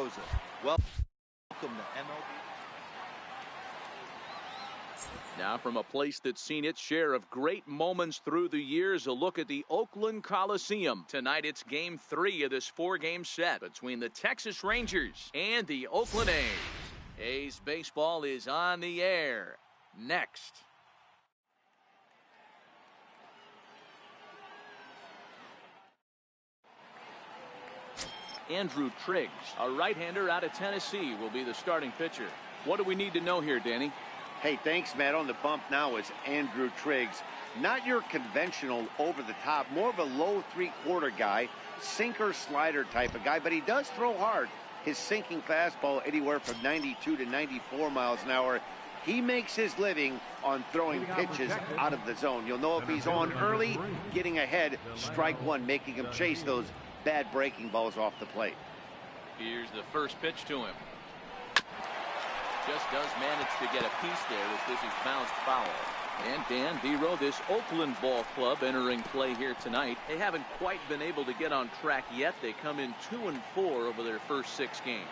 Mendoza. Welcome to MLB. Now from a place that's seen its share of great moments through the years, a look at the Oakland Coliseum. Tonight it's Game 3 of this 4-game set between the Texas Rangers and the Oakland A's. A's baseball is on the air next. Andrew Triggs, a right-hander out of Tennessee, will be the starting pitcher. What do we need to know here, Danny? Hey, thanks, Matt. On the bump now is Andrew Triggs. Not your conventional over-the-top, more of a low three-quarter guy, sinker slider type of guy, but he does throw hard. His sinking fastball anywhere from 92 to 94 miles an hour. He makes his living on throwing pitches out of the zone. You'll know if he's on early, getting ahead, strike one, making him chase those bad breaking balls off the plate. Here's the first pitch to him. Just does manage to get a piece there as this is bounced foul. And Dan Vero, this Oakland ball club entering play here tonight. They haven't quite been able to get on track yet. They come in 2-4 over their first 6 games.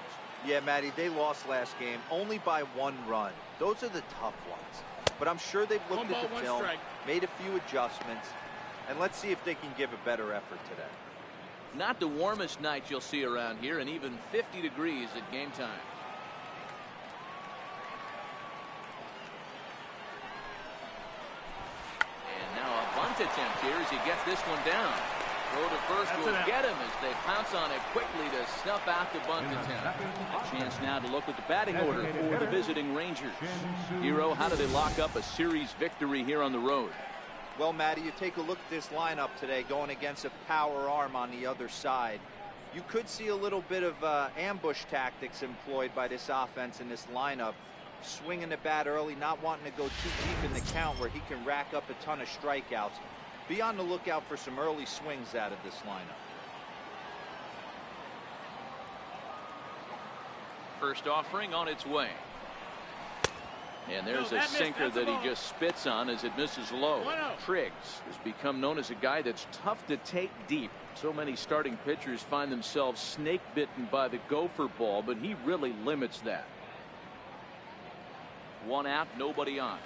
Yeah, Matty, they lost last game only by 1 run. Those are the tough ones. But I'm sure they've looked at the film, made a few adjustments, and let's see if they can give a better effort today. Not the warmest night you'll see around here, and even 50 degrees at game time. Attempt here as he gets this one down. Throw to first will get him as they pounce on it quickly to snuff out the bunt attempt. A chance now to look at the batting order for the visiting Rangers. Hero, how do they lock up a series victory here on the road? Well, Matty, you take a look at this lineup today going against a power arm on the other side. You could see a little bit of ambush tactics employed by this offense in this lineup. Swinging the bat early, not wanting to go too deep in the count where he can rack up a ton of strikeouts. Be on the lookout for some early swings out of this lineup. First offering on its way. And there's a sinker that he just spits on as it misses low. Triggs has become known as a guy that's tough to take deep. So many starting pitchers find themselves snake bitten by the gopher ball, but he really limits that. 1 out, nobody on.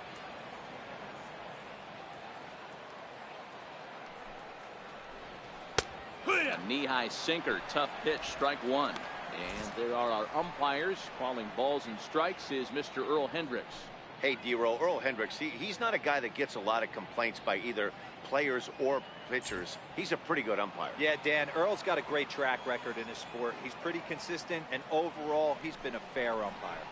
A knee-high sinker, tough pitch, strike 1. And there are our umpires calling balls and strikes is Mr. Earl Hendricks. Hey, D-Roll, Earl Hendricks, he's not a guy that gets a lot of complaints by either players or pitchers. He's a pretty good umpire. Yeah, Dan, Earl's got a great track record in his sport. He's pretty consistent, and overall, he's been a fair umpire.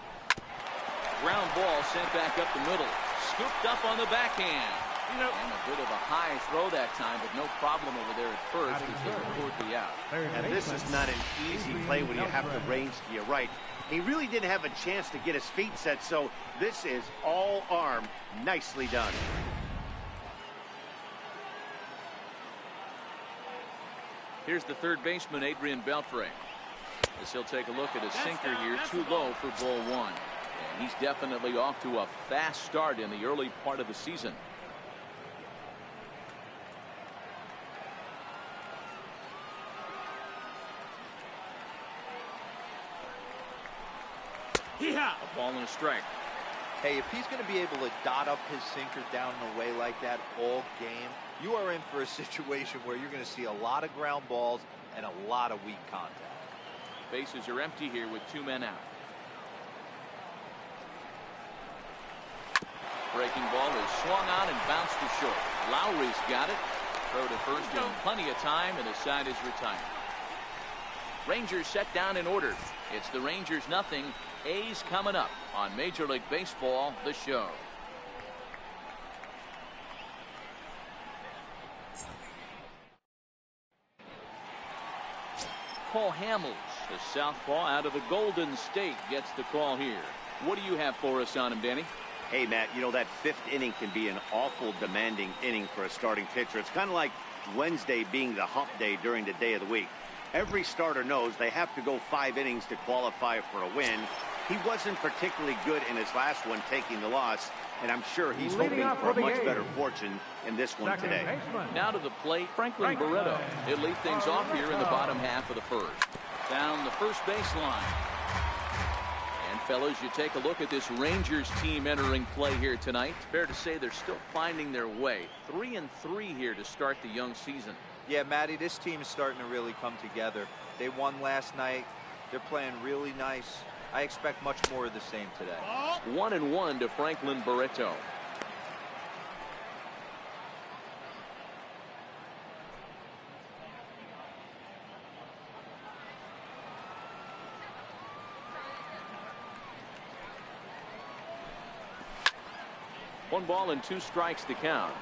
Ground ball sent back up the middle. Scooped up on the backhand. And a bit of a high throw that time, but no problem over there at first as they record the out. And this is not an easy play when you have to range to your right. He really didn't have a chance to get his feet set, so this is all arm. Nicely done. Here's the third baseman, Adrian Beltre. As he'll take a look at a sinker here, too low for ball 1. And he's definitely off to a fast start in the early part of the season. A ball and a strike. Hey, if he's going to be able to dot up his sinker down in a way like that all game, you are in for a situation where you're going to see a lot of ground balls and a lot of weak contact. Bases are empty here with 2 men out. Breaking ball is swung on and bounced to short. Lowry's got it. Throw to first in plenty of time, and the side is retired. Rangers set down in order. It's the Rangers nothing. A's coming up on Major League Baseball, the show. Paul Hamels, the southpaw out of the Golden State, gets the call here. What do you have for us on him, Danny? Hey, Matt, you know that 5th inning can be an awful demanding inning for a starting pitcher. It's kind of like Wednesday being the hump day during the day of the week. Every starter knows they have to go 5 innings to qualify for a win. He wasn't particularly good in his last one, taking the loss, and I'm sure he's hoping for a much better fortune in this one today. Now to the plate, Franklin Barreto. He'll lead things off here in the bottom half of the first. down the first baseline. And fellas, you take a look at this Rangers team entering play here tonight. It's fair to say they're still finding their way. 3-3 here to start the young season. Yeah, Matty, this team is starting to really come together. They won last night. They're playing really nice. I expect much more of the same today. 1-1 to Franklin Barreto. One ball and 2 strikes to count.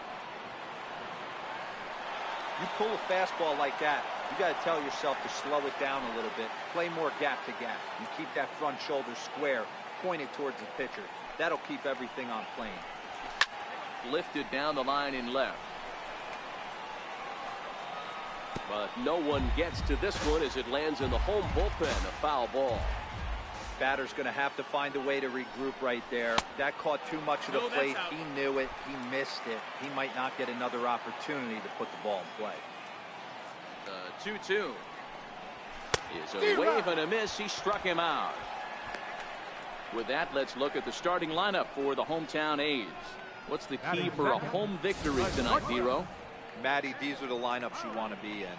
You pull a fastball like that, you got to tell yourself to slow it down a little bit. Play more gap to gap. You keep that front shoulder square, pointed towards the pitcher. That'll keep everything on plane. Lifted down the line in left. But no one gets to this one as it lands in the home bullpen. A foul ball. Batter's going to have to find a way to regroup right there. That caught too much of the plate. He knew it. He missed it. He might not get another opportunity to put the ball in play. 2-2 is a wave and a miss. He struck him out. With that, let's look at the starting lineup for the hometown A's. What's the key for a home victory tonight, Hero? Matty, these are the lineups you want to be in.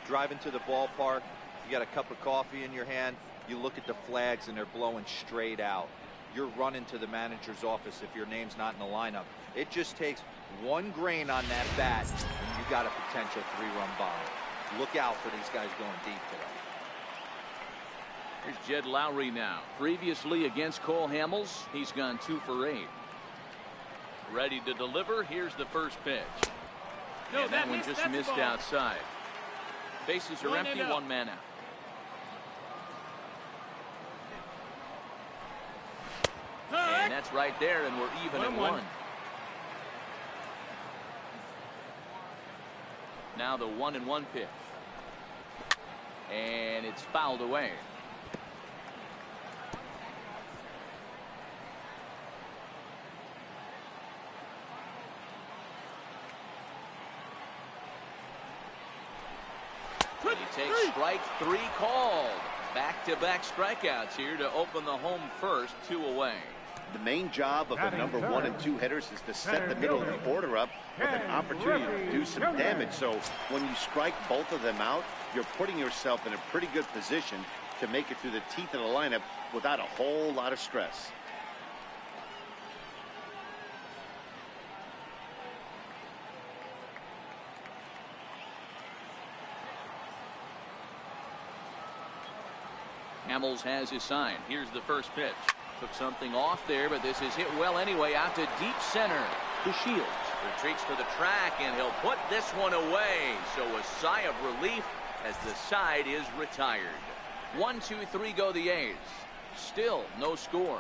Driving to the ballpark, you got a cup of coffee in your hand. You look at the flags and they're blowing straight out. You're running to the manager's office if your name's not in the lineup. It just takes one grain on that bat and you got a potential 3-run bomb. Look out for these guys going deep today. Here's Jed Lowry now. Previously against Cole Hamels, he's gone 2 for 8. Ready to deliver. Here's the first pitch. And that one just missed outside. Bases are empty, 1 man out. And that's right there, and we're even at 1. Now the 1-1 pitch. And it's fouled away. And he takes strike 3 called. Back-to-back strikeouts here to open the home first, 2 away. The main job of the number 1 and 2 hitters is to set the middle of the order up with an opportunity to do some damage. So when you strike both of them out, you're putting yourself in a pretty good position to make it through the teeth of the lineup without a whole lot of stress. Hamels has his sign. Here's the first pitch. Took something off there, but this is hit well anyway, out to deep center. To Shields. Retreats to the track, and he'll put this one away. So a sigh of relief as the side is retired. 1-2-3 go the A's. Still no score.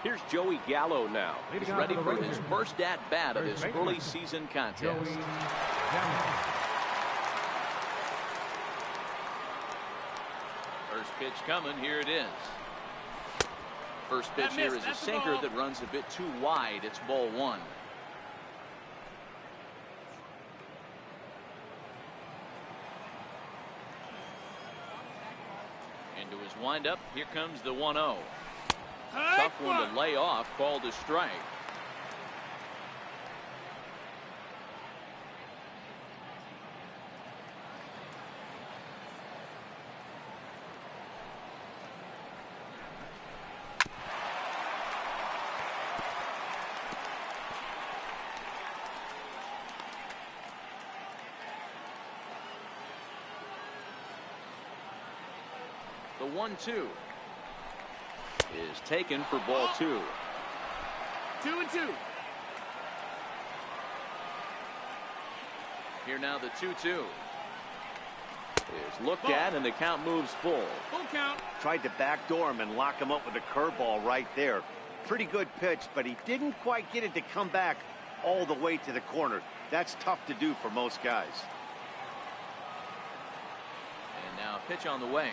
Here's Joey Gallo now. He's ready for his first at-bat of his early season contest. First pitch coming. Here it is. First pitch here is a sinker that runs a bit too wide. It's ball 1. Into his windup. Here comes the 1-0. Tough one to lay off, called a strike. The 1-2 is taken for ball 2. 2-2. Here now the 2-2 is looked at, and the count moves full. Full count. Tried to backdoor him and lock him up with a curveball right there. Pretty good pitch, but he didn't quite get it to come back all the way to the corner. That's tough to do for most guys. And now a pitch on the way.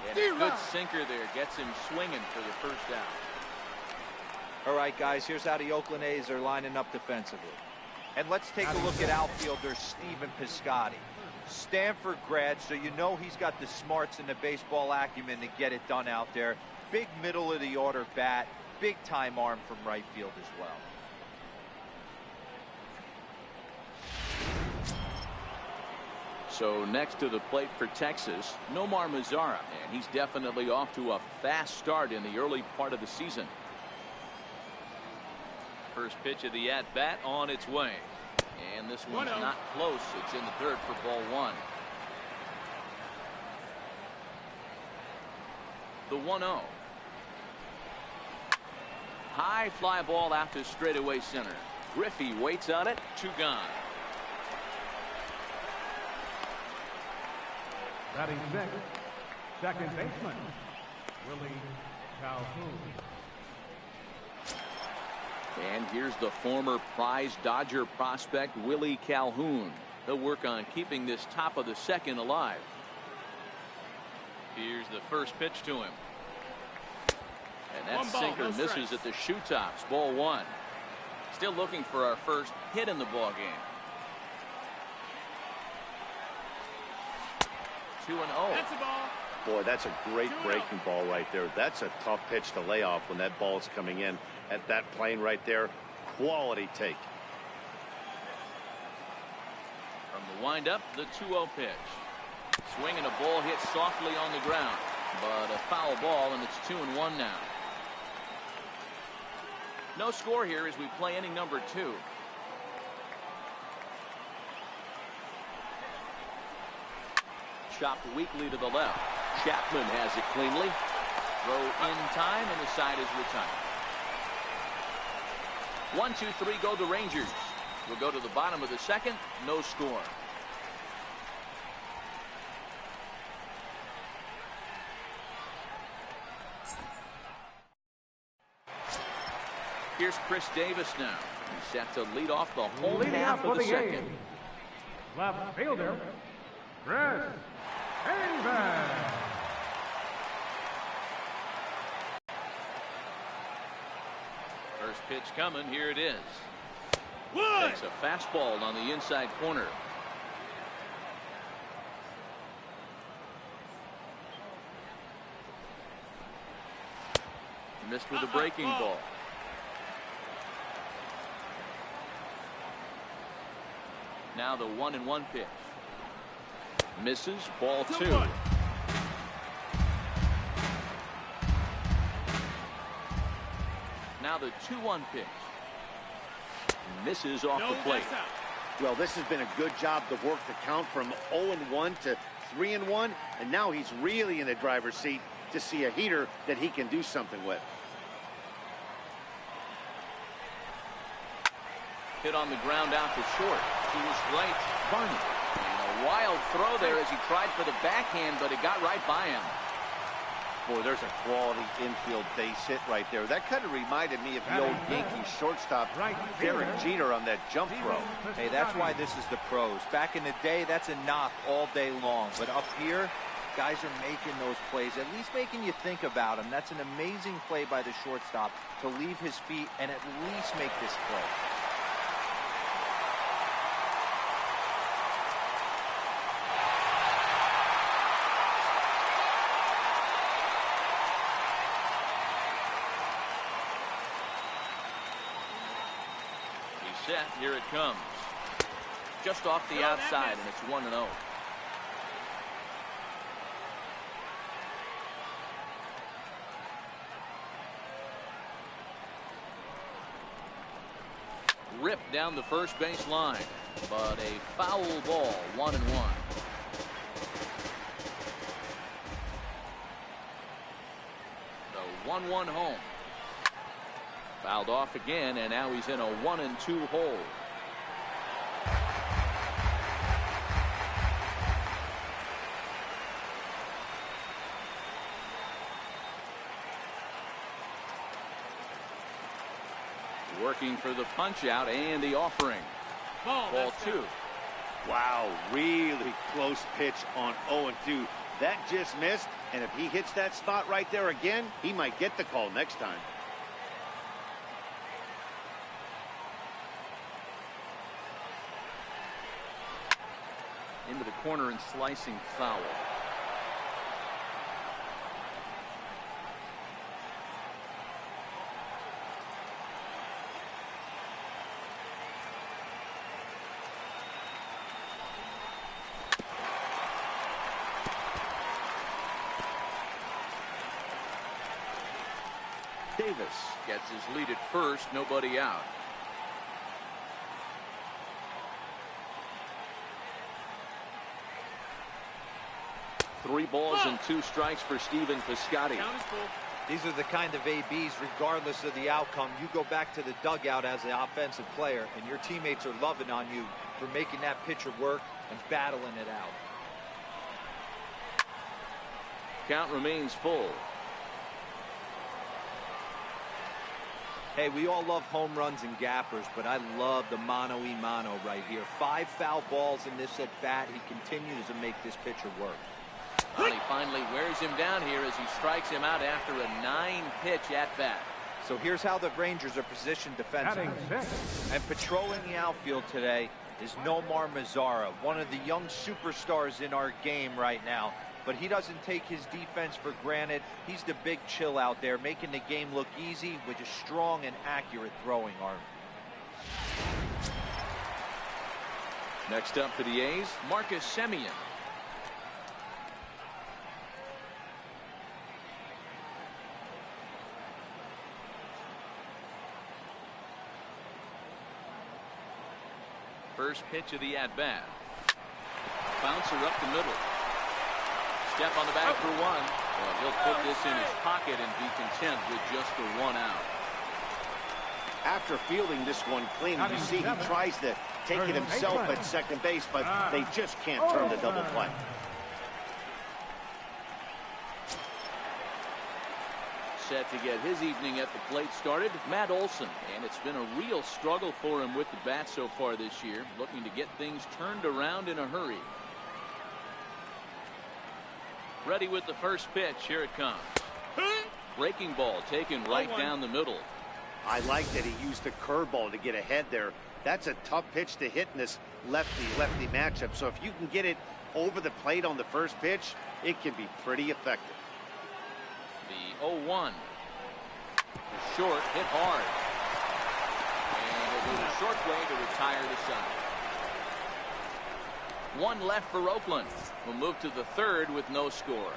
And a good sinker there gets him swinging for the first out. All right, guys, here's how the Oakland A's are lining up defensively. And let's take a look at outfielder Stephen Piscotty. Stanford grad, so you know he's got the smarts and the baseball acumen to get it done out there. Big middle of the order bat, big time arm from right field as well. So next to the plate for Texas, Nomar Mazara, and he's definitely off to a fast start in the early part of the season. First pitch of the at-bat on its way. And this one's not close. It's in the third for ball one. The 1-0. High fly ball out to straightaway center. Griffey waits on it. 2 gone. Batting sixth, second baseman, Willie Calhoun. And here's the former prize Dodger prospect Willie Calhoun. They'll work on keeping this top of the second alive. Here's the first pitch to him. And that sinker misses at the shoe tops. Ball one. Still looking for our first hit in the ball game. 2-0. That's a ball. Boy, that's a great breaking ball right there. That's a tough pitch to lay off when that ball's coming in at that plane right there. Quality take. From the windup, the 2-0 pitch. Swing and a ball hit softly on the ground, but a foul ball, and it's 2-1 now. No score here as we play inning number 2. Chopped weakly to the left. Chapman has it cleanly. Throw in time, and the side is retired. 1-2-3 go the Rangers. We'll go to the bottom of the second. No score. Here's Chris Davis now. He's set to lead off the home half of the second. Left fielder, Chris Davis. First pitch coming. Here it is. Takes a fastball on the inside corner. Missed with a breaking ball. Now the 1-1 pitch. Misses. Ball 2. Now the 2-1 pitch. Misses off the plate. Well, this has been a good job to work the count from 0-1 to 3-1, and now he's really in the driver's seat to see a heater that he can do something with. Hit on the ground out to short. He was right. Barney. And a wild throw there as he tried for the backhand, but it got right by him. Boy, there's a quality infield base hit right there. That kind of reminded me of the old Yankees shortstop Derek Jeter on that jump throw. Hey, that's why this is the pros. Back in the day, that's a knock all day long. But up here, guys are making those plays, at least making you think about them. That's an amazing play by the shortstop to leave his feet and at least make this play. Set. Here it comes. Just off the outside, and it's 1-0. Ripped down the first base line, but a foul ball. 1-1. The 1-1 home. Fouled off again, and now he's in a 1-2 hole. Working for the punch out and the offering. Ball 2. Wow, really close pitch on 0-2. That just missed, and if he hits that spot right there again, he might get the call next time. into the corner and slicing foul. Davis gets his lead at first, nobody out. Three balls and two strikes for Stephen Piscotty. These are the kind of ABs, regardless of the outcome. You go back to the dugout as an offensive player, and your teammates are loving on you for making that pitcher work and battling it out. Count remains full. Hey, we all love home runs and gappers, but I love the mano-a-mano right here. 5 foul balls in this at-bat. He continues to make this pitcher work. Well, he finally wears him down here as he strikes him out after a 9-pitch at-bat. So here's how the Rangers are positioned defensively. And patrolling the outfield today is Nomar Mazara, one of the young superstars in our game right now. But he doesn't take his defense for granted. He's the big chill out there, making the game look easy with a strong and accurate throwing arm. Next up for the A's, Marcus Semien. First pitch of the at-bat. Bouncer up the middle. Step on the back for one. Well, he'll put this in his pocket and be content with just the 1 out. After fielding this one clean, you see he tries to take it himself at second base, but they just can't turn the double play. Set to get his evening at the plate started, Matt Olson. And it's been a real struggle for him with the bat so far this year, looking to get things turned around in a hurry. Ready with the first pitch. Here it comes. Breaking ball taken right down the middle. I like that he used the curveball to get ahead there. That's a tough pitch to hit in this lefty-lefty matchup. So if you can get it over the plate on the first pitch, it can be pretty effective. The 0-1. The short hit hard. And it was a short way to retire the side. One left for Oakland. We'll move to the third with no score.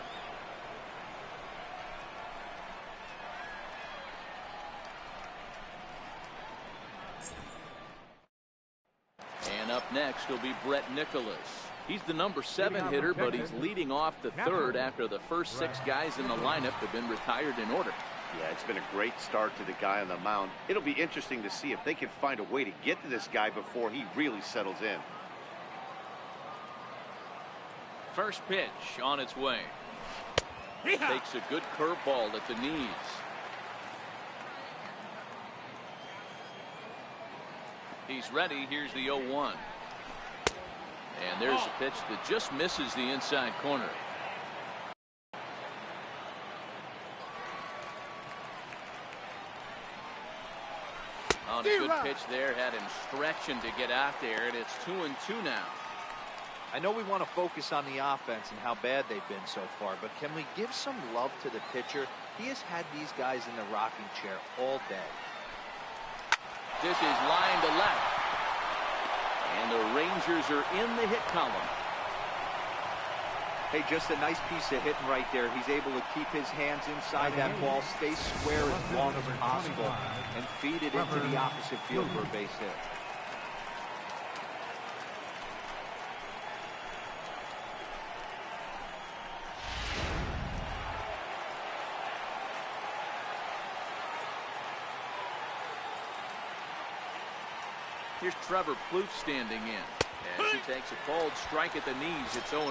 And up next will be Brett Nicholas. He's the number 7 hitter, but he's leading off the third after the first 6 guys in the lineup have been retired in order. Yeah, it's been a great start to the guy on the mound. It'll be interesting to see if they can find a way to get to this guy before he really settles in. First pitch on its way. Takes a good curveball at the knees. He's ready. Here's the 0-1. And there's a pitch that just misses the inside corner. On a good pitch there, had him stretching to get out there, and it's 2-2 now. I know we want to focus on the offense and how bad they've been so far, but can we give some love to the pitcher? He has had these guys in the rocking chair all day. This is line to left. And the Rangers are in the hit column. Hey, just a nice piece of hitting right there. He's able to keep his hands inside that ball, stay square as long as possible, and feed it into the opposite field for a base hit. Here's Trevor Plouffe standing in as he takes a cold strike at the knees. It's 0-1.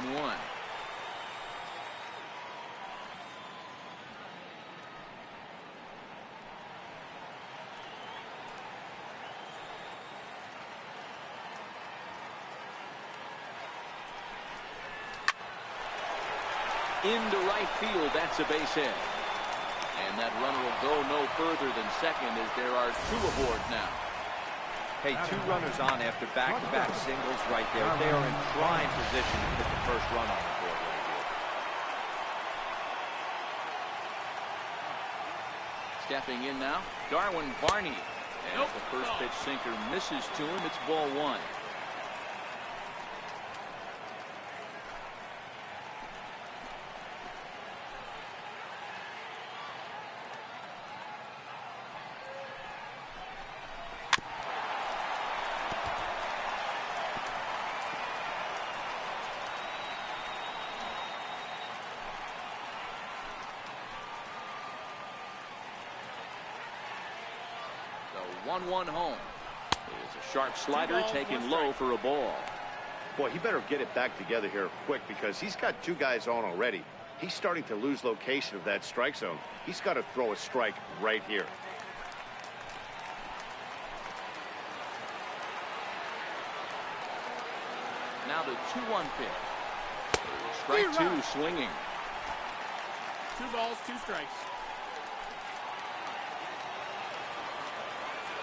Into right field, that's a base hit. And that runner will go no further than second as there are 2 aboard now. Hey, two runners on after back-to-back singles right there. They are in prime position to put the first run on the board right here. Stepping in now, Darwin Barney. And the first pitch sinker misses to him. It's ball one. The 1-1 home. It's a sharp slider taken low for a ball. Boy, he better get it back together here quick because he's got two guys on already. He's starting to lose location of that strike zone. He's got to throw a strike right here. Now the 2-1 pitch. Strike two swinging. 2 balls, 2 strikes.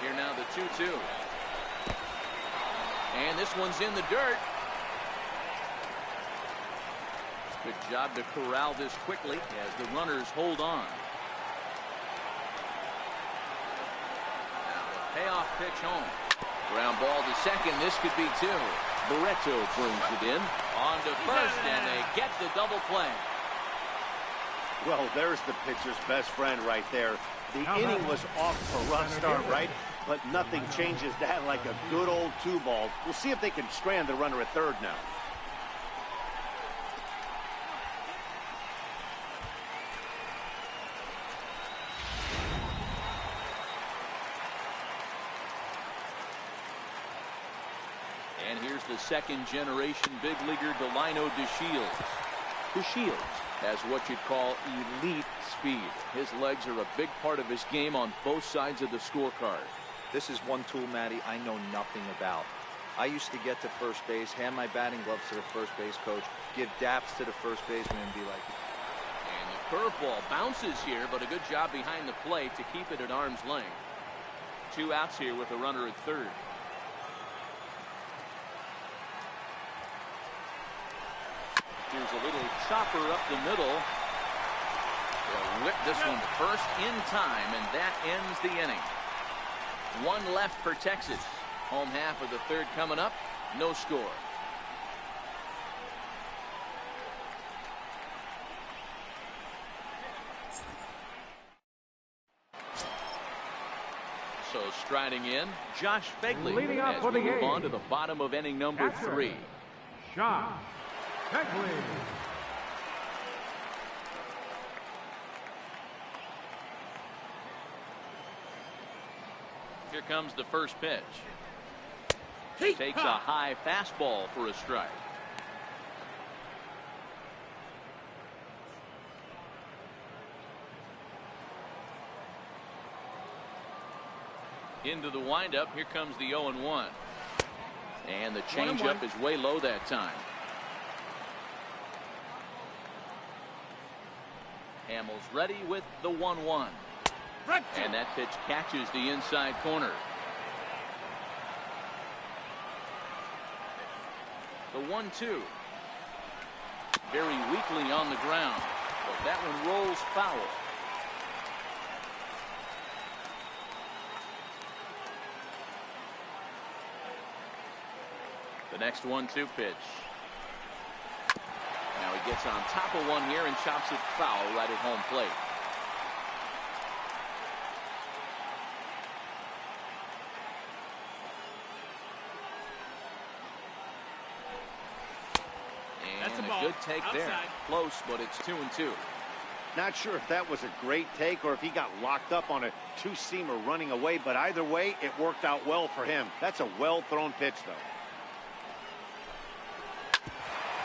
Here now the 2-2. And this one's in the dirt. Good job to corral this quickly as the runners hold on. Now the payoff pitch home. Ground ball to second. This could be 2. Barreto brings it in. On to first, and they get the double play. Well, there's the pitcher's best friend right there. The inning was off to a rough start, right? But nothing changes that like a good old 2-ball. We'll see if they can strand the runner at third now. And here's the second-generation big leaguer, Delino DeShields. DeShields has what you'd call elite speed. His legs are a big part of his game on both sides of the scorecard. This is one tool, Matty, I know nothing about. I used to get to first base, hand my batting gloves to the first base coach, give daps to the first baseman, and be like... And the curveball bounces here, but a good job behind the plate to keep it at arm's length. 2 outs here with a runner at third. Here's a little chopper up the middle. They'll whip this one to first in time, and that ends the inning. 1 left for Texas. Home half of the third coming up. No score. So striding in, Josh Begley as we move on to the bottom of inning number 3. Josh Begley. Here comes the first pitch. Takes a high fastball for a strike. Into the windup. Here comes the 0-1. And the changeup is way low that time. Hamels ready with the 1-1. And that pitch catches the inside corner. The 1-2. Very weakly on the ground, but that one rolls foul. The next 1-2 pitch. Now he gets on top of one here and chops it foul right at home plate. And a good take there. Close, but it's 2-2. Not sure if that was a great take or if he got locked up on a 2-seamer running away, but either way, it worked out well for him. That's a well-thrown pitch, though.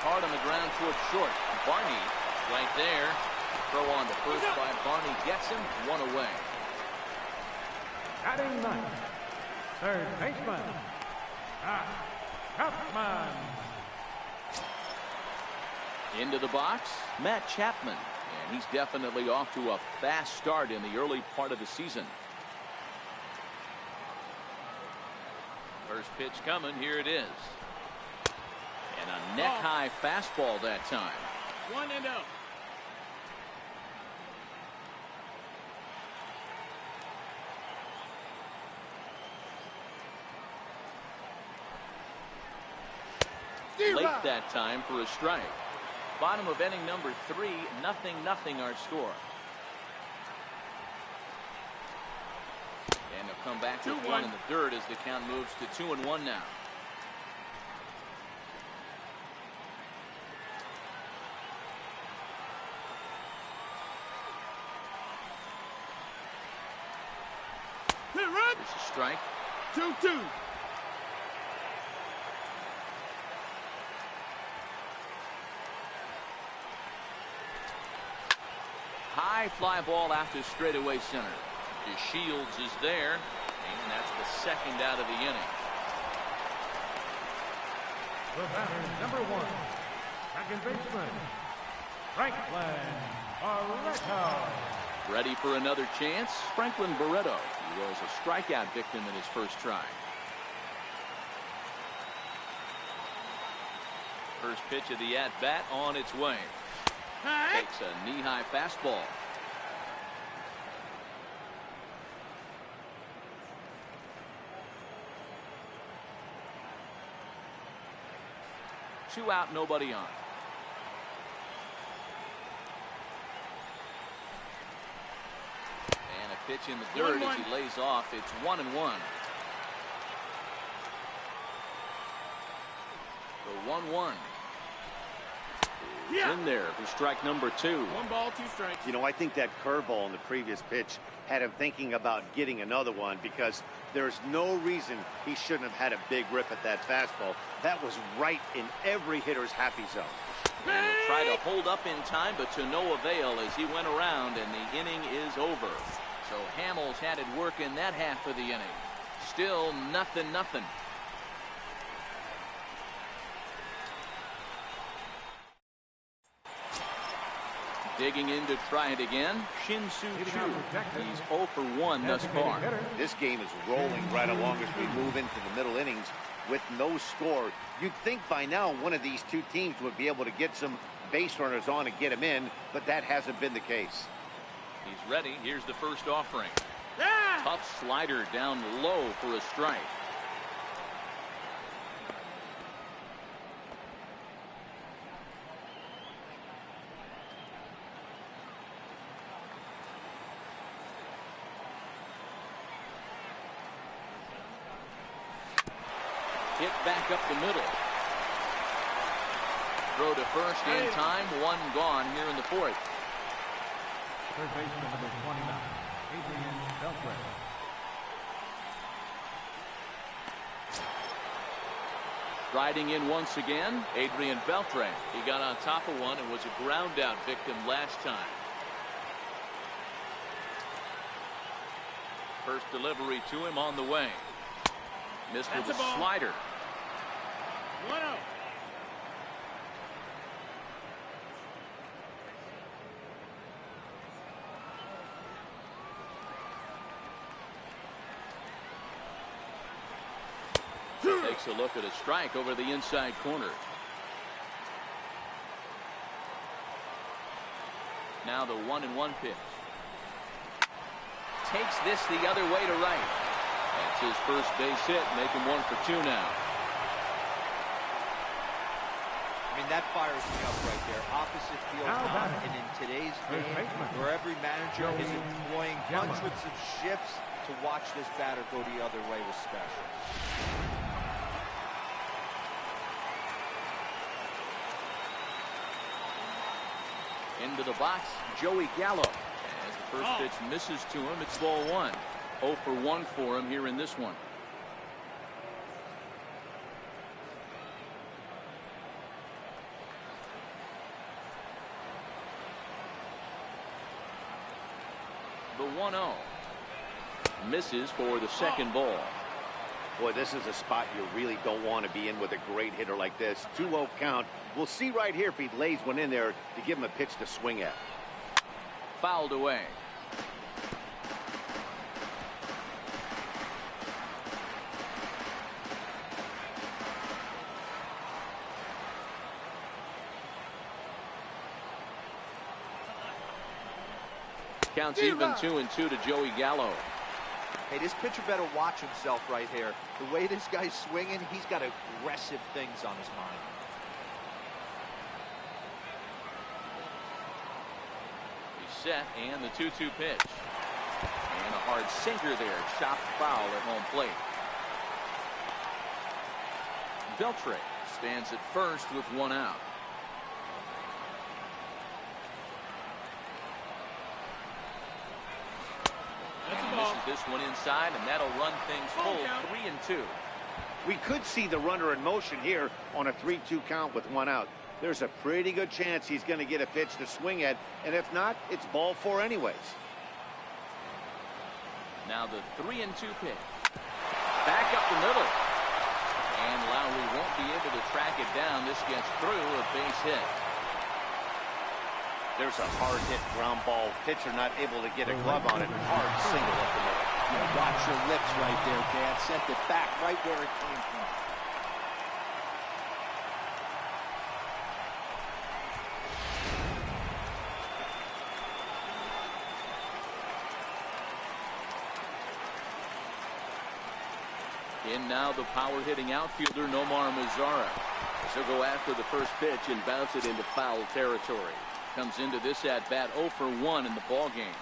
Hard on the ground towards short. Barney right there. Throw on to first by Barney gets him. 1 away. Batting ninth, third baseman, Chapman. Into the box, Matt Chapman. And he's definitely off to a fast start in the early part of the season. First pitch coming. Here it is. And a neck-high fastball that time. 1-0. Late that time for a strike. Bottom of inning number 3, 0-0 our score. And they'll come back with 1 in the third as the count moves to 2-1 now. There's a strike. 2-2. High fly ball after straightaway center. Shields is there, and that's the second out of the inning. The batter, number 1, second baseman, Franklin Barreto. Ready for another chance? Franklin Barreto. He was a strikeout victim in his first try. First pitch of the at-bat on its way. Takes a knee-high fastball. Two out, nobody on. And a pitch in the dirt as he lays off. It's 1-1. The 1-1. In there for strike number 2. 1 ball, 2 strikes. You know, I think that curveball in the previous pitch had him thinking about getting another one, because there's no reason he shouldn't have had a big rip at that fastball. That was right in every hitter's happy zone. And he'll try to hold up in time, but to no avail as he went around and the inning is over. So Hamels had it work in that half of the inning. Still 0-0. Digging in to try it again, Shin-Soo Choo. He's 0 for 1 thus far. This game is rolling right along as we move into the middle innings with no score. You'd think by now one of these two teams would be able to get some base runners on and get him in, but that hasn't been the case. He's ready. Here's the first offering. Tough slider down low for a strike. Hit back up the middle. Throw to first in time. 1 gone here in the 4th. Third baseman, number 29, Adrian Beltre. Riding in once again, Adrian Beltre. He got on top of one and was a ground out victim last time. First delivery to him on the way. Missed with a slider. 1-0. Takes a look at a strike over the inside corner. Now the 1-1 pitch. Takes this the other way to right. That's his first base hit, making 1 for 2 now. I mean, that fires me up right there. Opposite field now, and in today's game, where every manager is employing hundreds of shifts to watch this batter go the other way was special. Into the box, Joey Gallo. As the first pitch misses to him, it's ball 1. 0 for 1 for him here in this one. The 1-0. Misses for the second ball. Boy, this is a spot you really don't want to be in with a great hitter like this. 2-0 count. We'll see right here if he lays one in there to give him a pitch to swing at. Fouled away. count's even 2-2 to Joey Gallo. Hey, this pitcher better watch himself right here. The way this guy's swinging, he's got aggressive things on his mind. He's set, and the 2-2 pitch. And a hard sinker there, chopped foul at home plate. Beltre stands at first with one out. And misses this one inside, and that'll run things full, 3-2. We could see the runner in motion here on a 3-2 count with one out. There's a pretty good chance he's going to get a pitch to swing at, and if not, it's ball 4 anyways. Now the 3-2 pitch. Back up the middle. And Lowry won't be able to track it down. This gets through, a base hit. There's a hard hit ground ball. Pitcher not able to get a glove on it. Hard single up the middle. Watch your lips right there, Dad. Sent it back right where it came from. In now the power-hitting outfielder Nomar Mazara. He'll go after the first pitch and bounce it into foul territory. Comes into this at-bat 0 for 1 in the ballgame.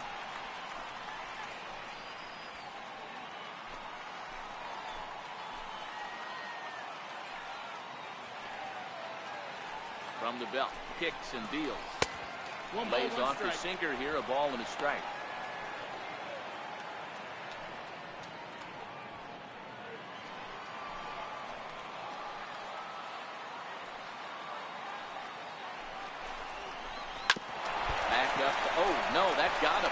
From the belt, kicks and deals. Lays off the sinker here, a ball and a strike. Oh, no, that got him.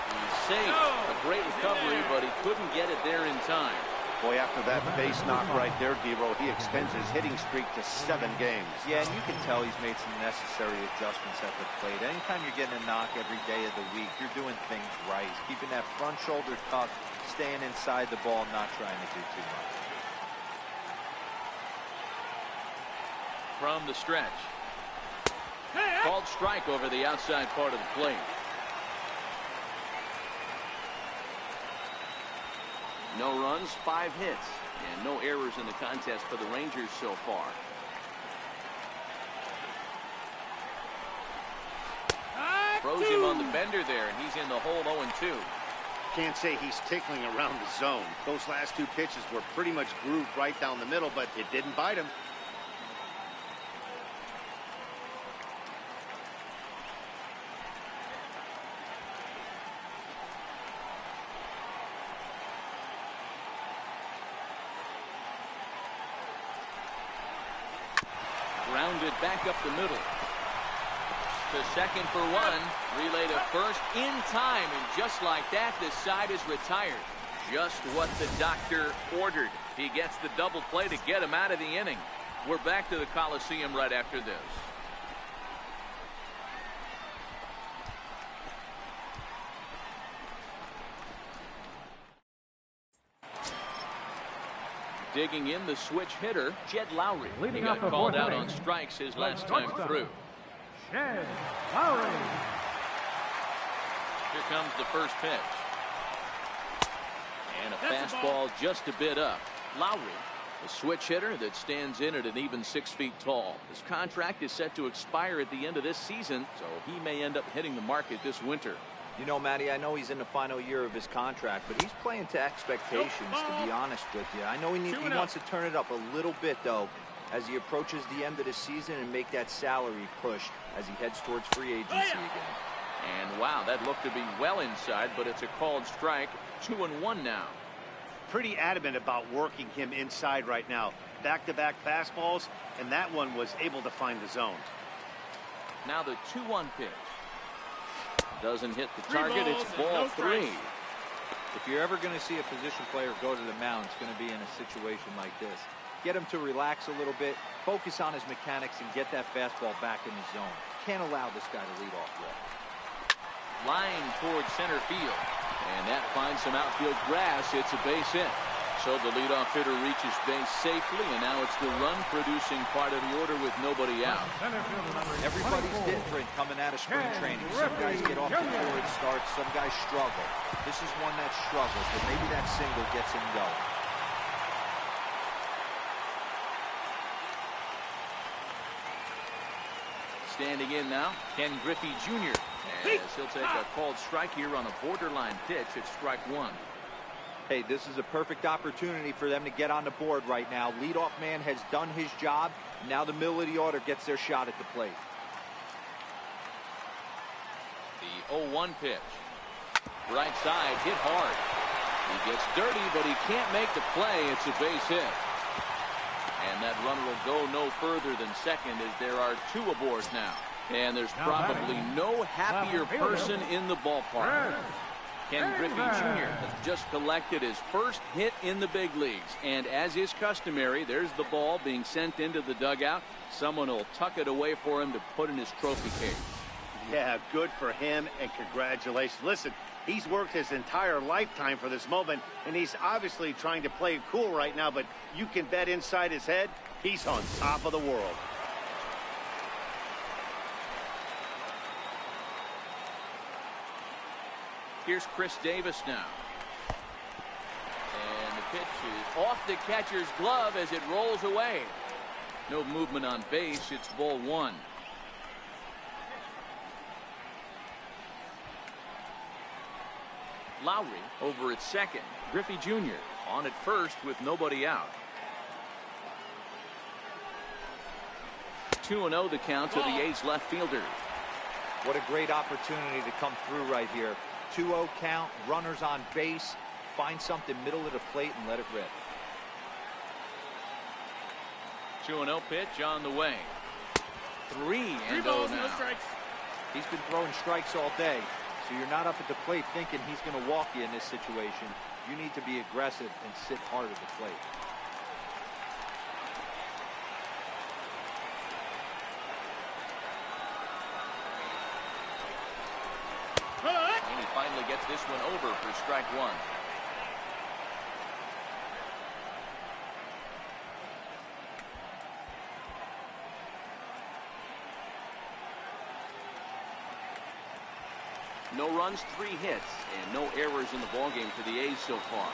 He's safe. A great recovery, but he couldn't get it there in time. Boy, after that base knock right there, D-Row, he extends his hitting streak to 7 games. Yeah, and you can tell he's made some necessary adjustments at the plate. Anytime you're getting a knock every day of the week, you're doing things right. Keeping that front shoulder tucked, staying inside the ball, not trying to do too much. From the stretch. Called strike over the outside part of the plate. No runs, 5 hits, and no errors in the contest for the Rangers so far. Throws him on the bender there, and he's in the hole 0-2. Can't say he's tickling around the zone. Those last 2 pitches were pretty much grooved right down the middle, but it didn't bite him. Grounded back up the middle. To second for 1. Relay to first in time. And just like that, this side is retired. Just what the doctor ordered. He gets the double play to get him out of the inning. We're back to the Coliseum right after this. Digging in the switch hitter, Jed Lowry. He got called out on strikes his last time through. Jed Lowry. Here comes the first pitch. And a fastball just a bit up. Lowry, a switch hitter that stands in at an even 6 feet tall. His contract is set to expire at the end of this season, so he may end up hitting the market this winter. You know, Matty, I know he's in the final year of his contract, but he's playing to expectations, to be honest with you. I know he wants to turn it up a little bit, though, as he approaches the end of the season and make that salary push as he heads towards free agency again. And wow, that looked to be well inside, but it's a called strike. 2-1 now. Pretty adamant about working him inside right now. Back-to-back fastballs, and that one was able to find the zone. Now the 2-1 pitch. Doesn't hit the target. It's ball 3. If you're ever going to see a position player go to the mound, it's going to be in a situation like this. Get him to relax a little bit, focus on his mechanics, and get that fastball back in the zone. Can't allow this guy to lead off well. Line towards center field. And that finds some outfield grass. It's a base hit. So the leadoff hitter reaches base safely, and now it's the run-producing part of the order with nobody out. Everybody's different coming out of spring training. Some guys get off to torrid starts, some guys struggle. This is one that struggles, but maybe that single gets him going. Standing in now, Ken Griffey Jr. As he'll take a called strike here on a borderline pitch at strike one. Hey, this is a perfect opportunity for them to get on the board right now. Leadoff man has done his job. Now the middle of the order gets their shot at the plate. The 0-1 pitch. Right side, hit hard. He gets dirty, but he can't make the play. It's a base hit. And that runner will go no further than second as there are two aboard now. And there's probably no happier person in the ballpark. Ken Griffey Jr. has just collected his first hit in the big leagues. And as is customary, there's the ball being sent into the dugout. Someone will tuck it away for him to put in his trophy case. Yeah, good for him, and congratulations. Listen, he's worked his entire lifetime for this moment, and he's obviously trying to play it cool right now, but you can bet inside his head, he's on top of the world. Here's Chris Davis now. And the pitch is off the catcher's glove as it rolls away. No movement on base. It's ball one. Lowry over at second. Griffey Jr. on at first with nobody out. 2-0 the count to the A's left fielder. What a great opportunity to come through right here. 2-0 count, runners on base, find something middle of the plate and let it rip. 2-0 pitch on the way. 3-0 balls, now. no strikes. He's been throwing strikes all day, so you're not up at the plate thinking he's going to walk you in this situation. You need to be aggressive and sit hard at the plate. And he finally gets this one over for strike one. No runs, 3 hits, and no errors in the ballgame for the A's so far.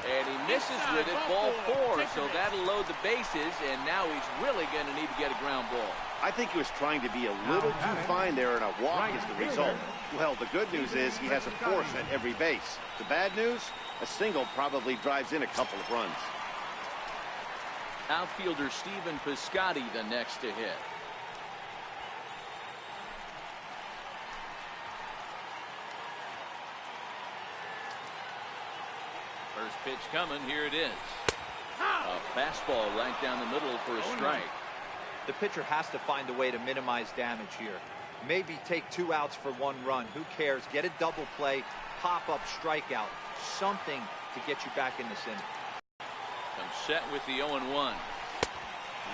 And he misses with it, ball 4, so that'll load the bases, and now he's really going to need to get a ground ball. I think he was trying to be a little too fine there, and a walk is the result. Well, the good news is he has a force at every base. The bad news, a single probably drives in a couple of runs. Outfielder Stephen Piscotty the next to hit. First pitch coming, here it is. A fastball right down the middle for a strike. The pitcher has to find a way to minimize damage here. Maybe take 2 outs for 1 run. Who cares? Get a double play, pop up, strikeout, something to get you back in this inning. Comes set with the 0-1.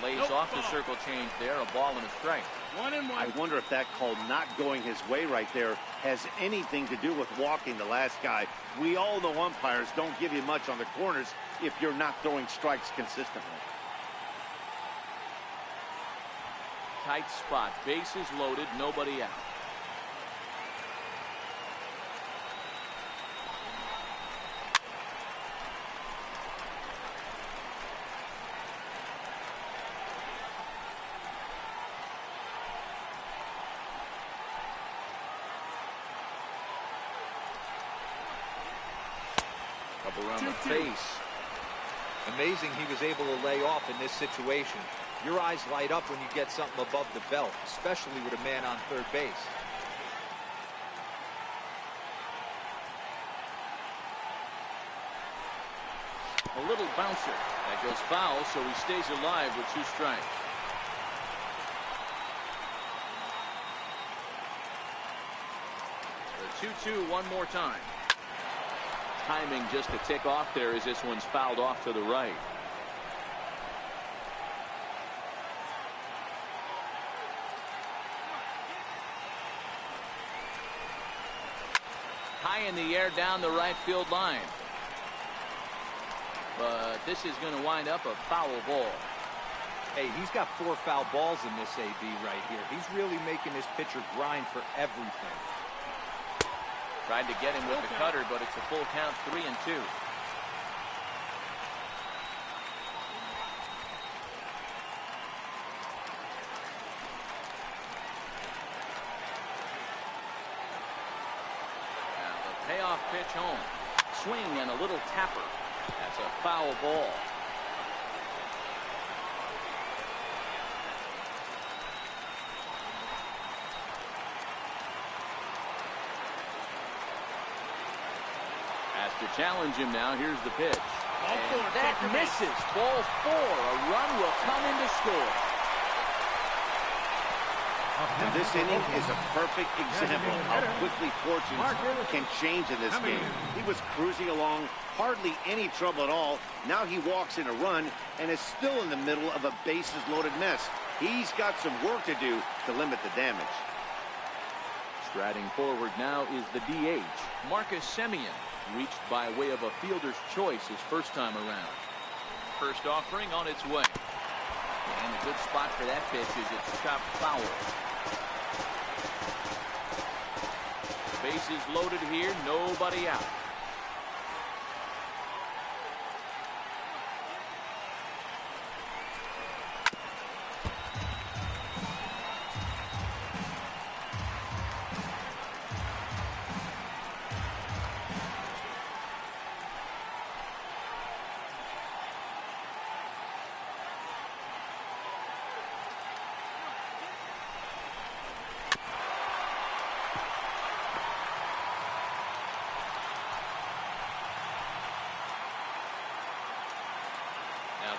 Lays off the circle change there, a ball and a strike. 1-1. I wonder if that call not going his way right there has anything to do with walking the last guy. We all know umpires don't give you much on the corners if you're not throwing strikes consistently. Tight spot, bases loaded, nobody out. Couple around the face. Amazing he was able to lay off in this situation. Your eyes light up when you get something above the belt, especially with a man on third base. A little bouncer. That goes foul, so he stays alive with 2 strikes. The 2-2 one more time. Timing just a tick off there as this one's fouled off to the right. high in the air down the right field line. But this is going to wind up a foul ball. Hey, he's got 4 foul balls in this AB right here. He's really making his pitcher grind for everything. Tried to get him with the cutter, but it's a full count, 3-2. Payoff pitch home. Swing and a little tapper. That's a foul ball. Has to challenge him now. Here's the pitch. And that misses. Ball 4. A run will come in to score. And this inning is a perfect example of how quickly fortunes can change in this game. He was cruising along, hardly any trouble at all. Now he walks in a run and is still in the middle of a bases-loaded mess. He's got some work to do to limit the damage. Striding forward now is the DH, Marcus Semien, reached by way of a fielder's choice his first time around. First offering on its way. And a good spot for that pitch is it's chopped foul. Bases loaded here, nobody out.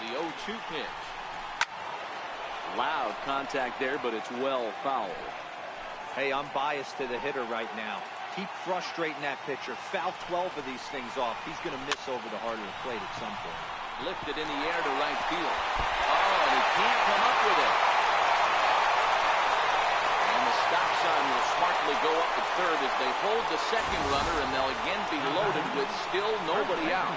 The 0-2 pitch. Loud contact there, but it's well fouled. Hey, I'm biased to the hitter right now. Keep frustrating that pitcher. Foul 12 of these things off. He's going to miss over the heart of the plate at some point. Lifted in the air to right field. Oh, and he can't come up with it. And the stop sign will smartly go up at third as they hold the second runner, and they'll again be loaded with still nobody out.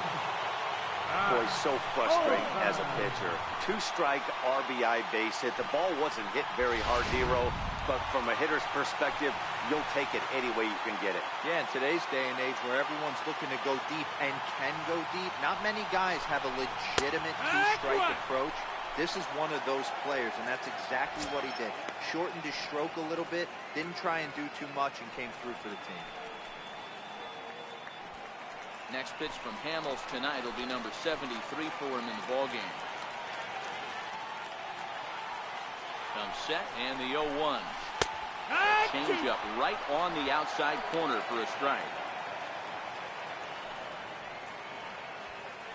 Boy, so frustrating as a pitcher. 2-strike RBI base hit. The ball wasn't hit very hard, Dero, but from a hitter's perspective, you'll take it any way you can get it. Yeah, in today's day and age where everyone's looking to go deep and can go deep, not many guys have a legitimate 2-strike approach. This is one of those players, and that's exactly what he did. Shortened his stroke a little bit, didn't try and do too much, and came through for the team. Next pitch from Hamels tonight will be number 73 for him in the ballgame. Comes set and the 0-1. Change up right on the outside corner for a strike.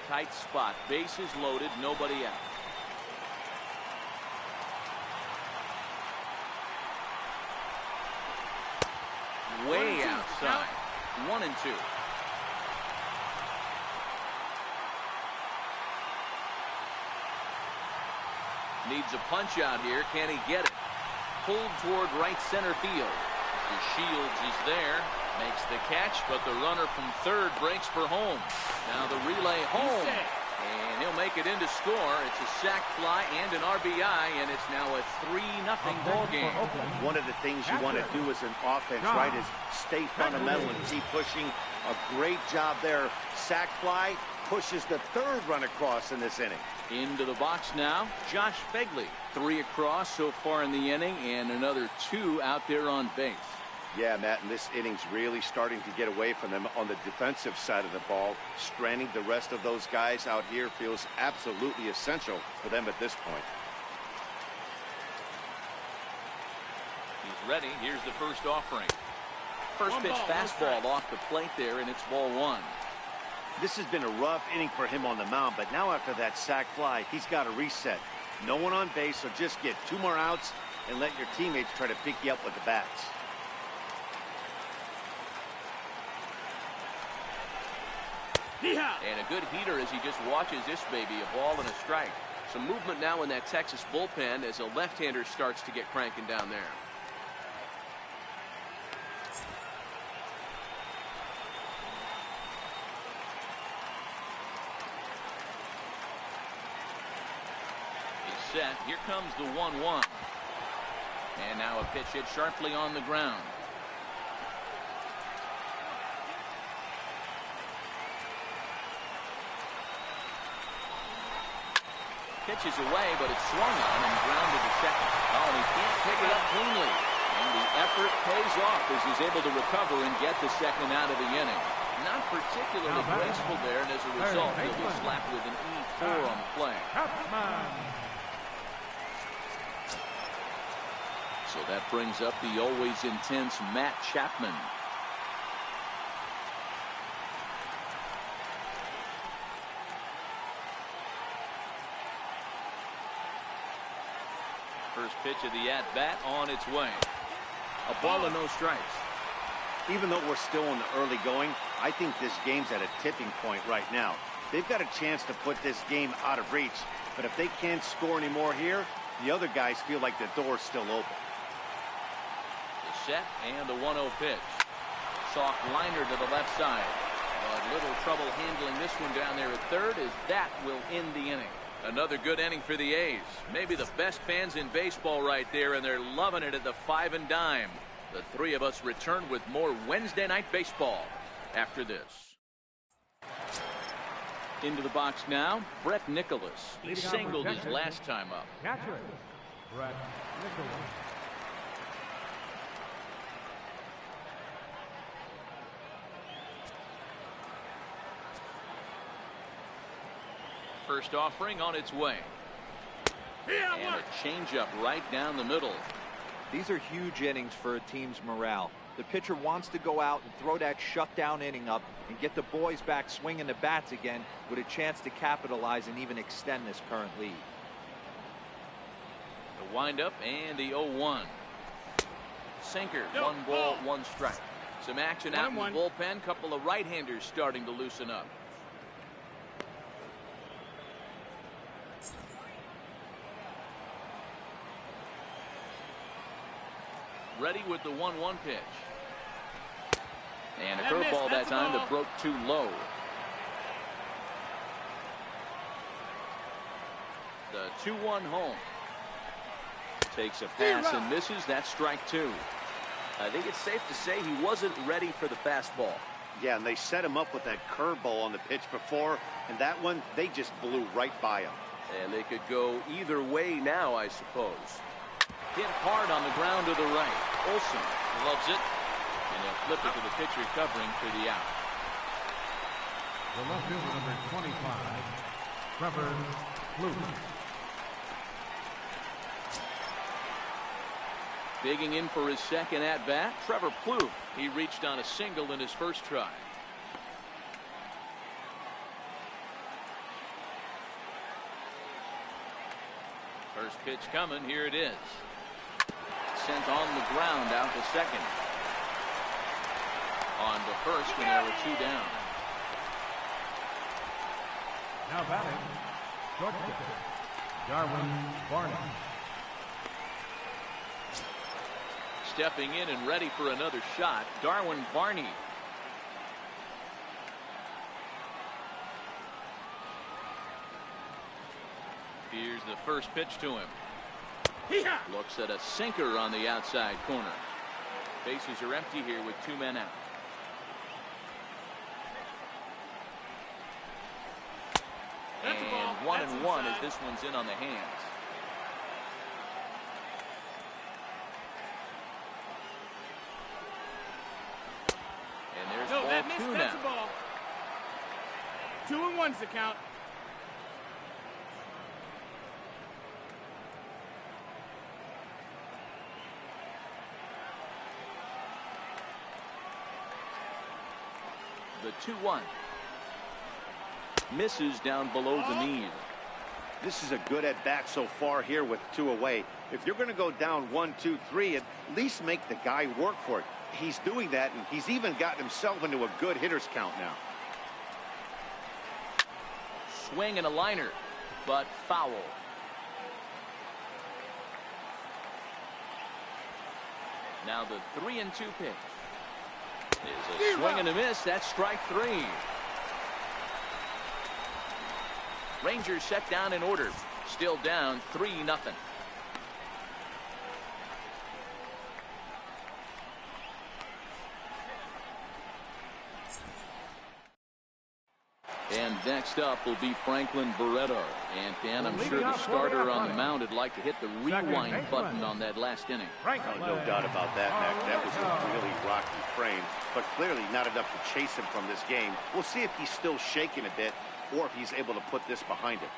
Tight spot, bases loaded, nobody out. Way outside. 1-2. Needs a punch out here. Can he get it? Pulled toward right center field. The Shields is there. Makes the catch, but the runner from third breaks for home. Now the relay home. And he'll make it in to score. It's a sac fly and an RBI, and it's now a 3-0 ball game. One of the things you want to do as an offense, right, is stay fundamental and keep pushing. A great job there. Sac fly pushes the third run across in this inning. Into the box now, Josh Begley. 3 across so far in the inning, and another 2 out there on base. Yeah, Matt, and this inning's really starting to get away from them on the defensive side of the ball. Stranding the rest of those guys out here feels absolutely essential for them at this point. He's ready. Here's the first offering. First pitch fastball off the plate there, and it's ball 1. This has been a rough inning for him on the mound, but now after that sac fly, he's got to reset. No one on base, so just get 2 more outs and let your teammates try to pick you up with the bats. And a good heater as he just watches this baby, a ball and a strike. Some movement now in that Texas bullpen as a left-hander starts to get cranking down there. set. Here comes the 1-1. And now a pitch hit sharply on the ground. Pitches away, but it's swung on and grounded to second. Oh, and he can't pick it up cleanly. And the effort pays off as he's able to recover and get the second out of the inning. Not particularly graceful there, and as a result, he'll be slapped with an E4 on the play. So that brings up the always intense Matt Chapman. First pitch of the at-bat on its way. A ball and no strikes. Even though we're still in the early going, I think this game's at a tipping point right now. They've got a chance to put this game out of reach, but if they can't score any more here, the other guys feel like the door's still open. The set and the 1-0 pitch. Soft liner to the left side. But little trouble handling this one down there at third, as that will end the inning. Another good inning for the A's. Maybe the best fans in baseball right there, and they're loving it at the 5 and dime. The three of us return with more Wednesday Night Baseball after this. Into the box now, Brett Nicholas. He singled his last time up. Catcher, Brett Nicholas. First offering on its way. And a changeup right down the middle. These are huge innings for a team's morale. The pitcher wants to go out and throw that shutdown inning up and get the boys back swinging the bats again with a chance to capitalize and even extend this current lead. The windup and the 0-1. Sinker, 1 ball, 1 strike. Some action out in the bullpen. Couple of right-handers starting to loosen up. Ready with the 1-1 pitch. And a curveball that time that broke too low. The 2-1 home. Takes a pass and misses. That's strike 2. I think it's safe to say he wasn't ready for the fastball. Yeah, and they set him up with that curveball on the pitch before, and that one, they just blew right by him. And they could go either way now, I suppose. Hit hard on the ground to the right. Olsen loves it, and he'll flip it to the pitcher covering for the out. The left fielder, number 25, Trevor Plouffe. Digging in for his second at-bat, Trevor Plouffe. He reached on a single in his first try. First pitch coming. Here it is. Sent on the ground out to second. On to first, and there were 2 down. Now batting, shortstop, Darwin Barney. Stepping in and ready for another shot, Darwin Barney. Here's the first pitch to him. Looks at a sinker on the outside corner. Bases are empty here with 2 men out. And 1-1 as this one's in on the hands. And there's ball 2 now. 2-1's the count. The 2-1. Misses down below the knee. This is a good at-bat so far here with 2 away. If you're going to go down 1-2-3, at least make the guy work for it. He's doing that, and he's even gotten himself into a good hitter's count now. Swing and a liner, but foul. Now the 3-2 pitch. Is a swing and a miss. That's strike 3. Rangers set down in order. Still down 3-0. And next up will be Franklin Barreto. And Dan, I'm sure the starter on the mound would like to hit the rewind button on that last inning. Oh, no doubt about that, Mac. That was a really rocky frame, but clearly not enough to chase him from this game. We'll see if he's still shaking a bit or if he's able to put this behind him.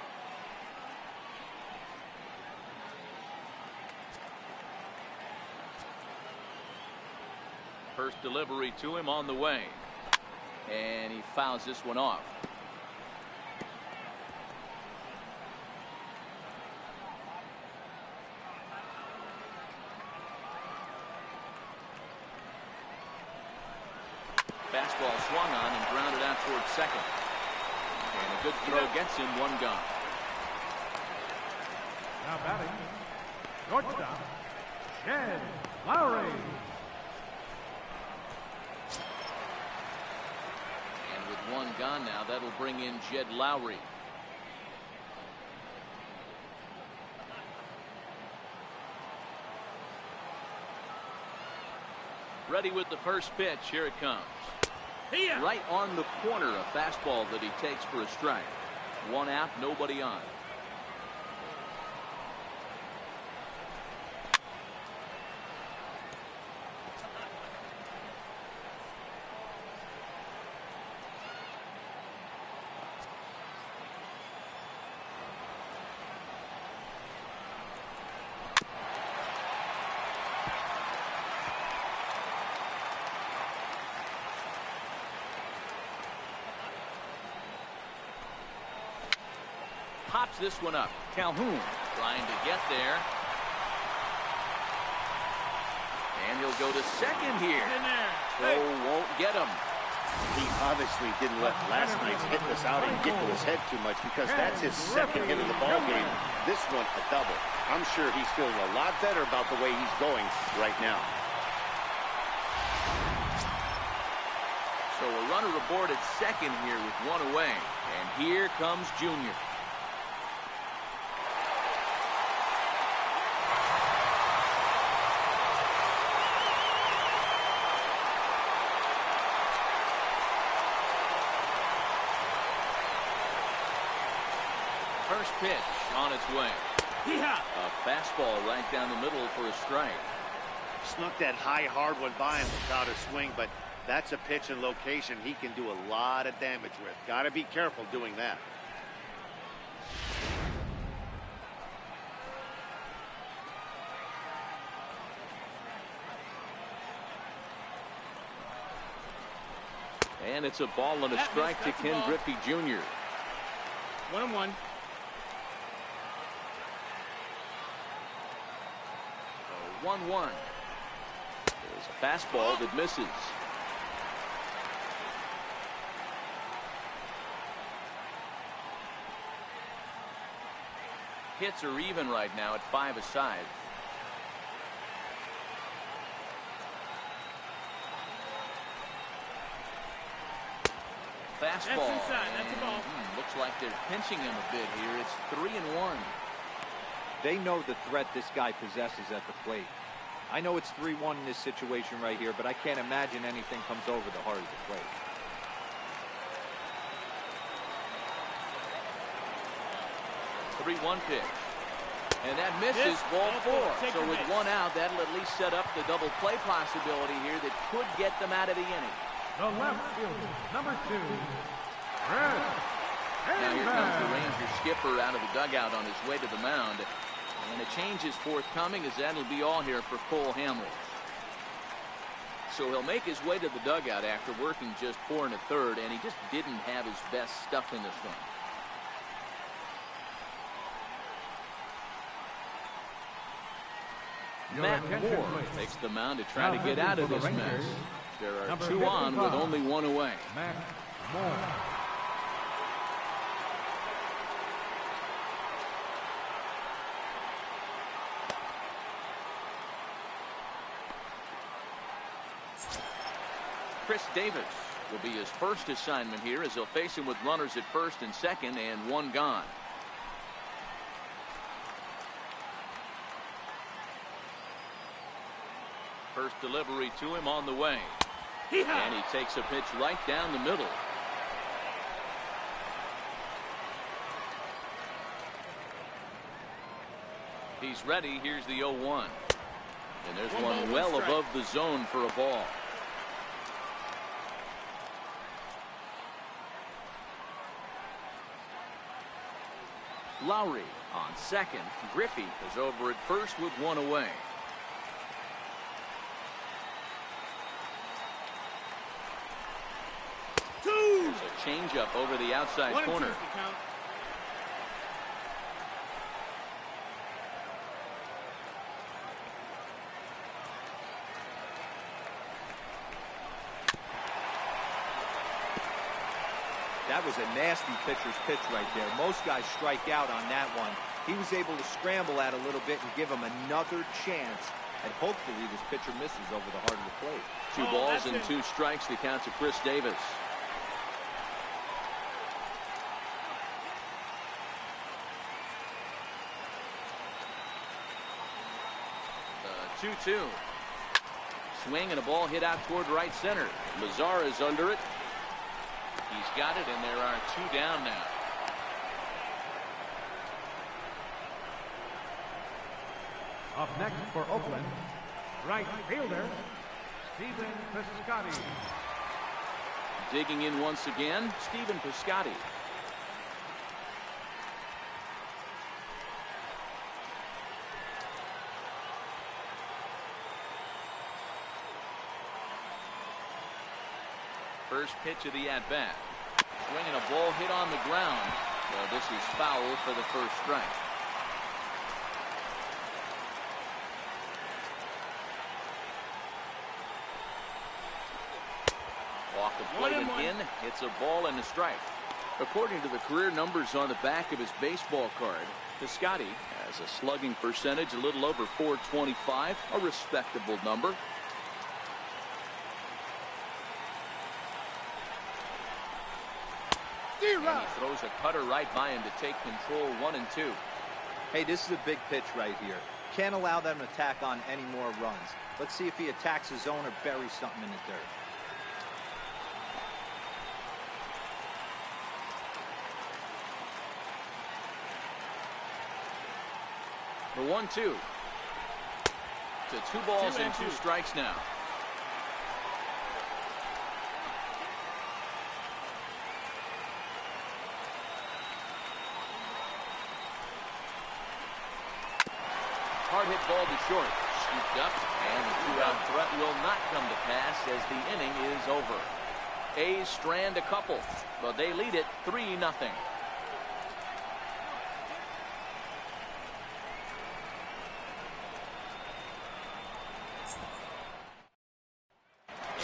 First delivery to him on the way. And he fouls this one off. Fastball swung on and grounded out towards second. And a good throw gets him one gone. Now batting, shortstop, Jed Lowry. And with one gone now, that'll bring in Jed Lowry. Ready with the first pitch. Here it comes. Right on the corner, a fastball that he takes for a strike. One out, nobody on. Pops this one up. Calhoun trying to get there. And he'll go to second here. Throw won't get him. He obviously didn't let last night's hitless outing get to his head too much because that's his second hit of the ball game. This one a double. I'm sure he's feeling a lot better about the way he's going right now. So a runner aboard at second here with one away. And here comes Junior. First pitch on its way. A fastball right down the middle for a strike. Snuck that high, hard one by him without a swing, but that's a pitch and location he can do a lot of damage with. Got to be careful doing that. And it's a ball and a strike to Ken Griffey Jr. 1-1. 1-1. There's a fastball that misses. Hits are even right now at 5 aside. Fastball. That's inside. That's a ball. Looks like they're pinching him a bit here. It's 3-1. They know the threat this guy possesses at the plate. I know it's 3-1 in this situation right here, but I can't imagine anything comes over the heart of the plate. Three-one pitch. And that misses ball 4. So with one out, that'll at least set up the double play possibility here that could get them out of the inning. The left fielder, number 2, Red. Now here comes the Ranger skipper out of the dugout on his way to the mound. And a change is forthcoming as that'll be all here for Cole Hamels. So he'll make his way to the dugout after working just 4 1/3, and he just didn't have his best stuff in this one. Matt Moore takes the mound to try to get out of this mess. There are 2 on with only 1 away. Matt Moore. Chris Davis will be his first assignment here as he'll face him with runners at first and second and 1 gone. First delivery to him on the way. And he takes a pitch right down the middle. He's ready. Here's the 0-1. And there's one well above the zone for a ball. Lowry on second. Griffey is over at first with one away. There's a changeup over the outside corner. That was a nasty pitcher's pitch right there. Most guys strike out on that one. He was able to scramble at a little bit and give him another chance. And hopefully this pitcher misses over the heart of the plate. 2 balls and 2 strikes to count to Chris Davis. The 2-2. Swing and a ball hit out toward right center. Lazar is under it. He's got it, and there are 2 down now. Up next for Oakland, right fielder, Stephen Piscotty. Digging in once again, Stephen Piscotty. First pitch of the at-bat. Swinging a ball hit on the ground. Well, this is foul for the first strike. Off the plate again. It's a ball and a strike. According to the career numbers on the back of his baseball card, Piscotty has a slugging percentage a little over .425, a respectable number. And he throws a cutter right by him to take control 1-2. Hey, this is a big pitch right here. Can't allow them to tack on any more runs. Let's see if he attacks his zone or buries something in the dirt. The 1-2. To 2 balls and 2 strikes now. Hard hit ball to short. Scooped up, and the 2-out threat will not come to pass as the inning is over. A's strand a couple, but they lead it 3-0.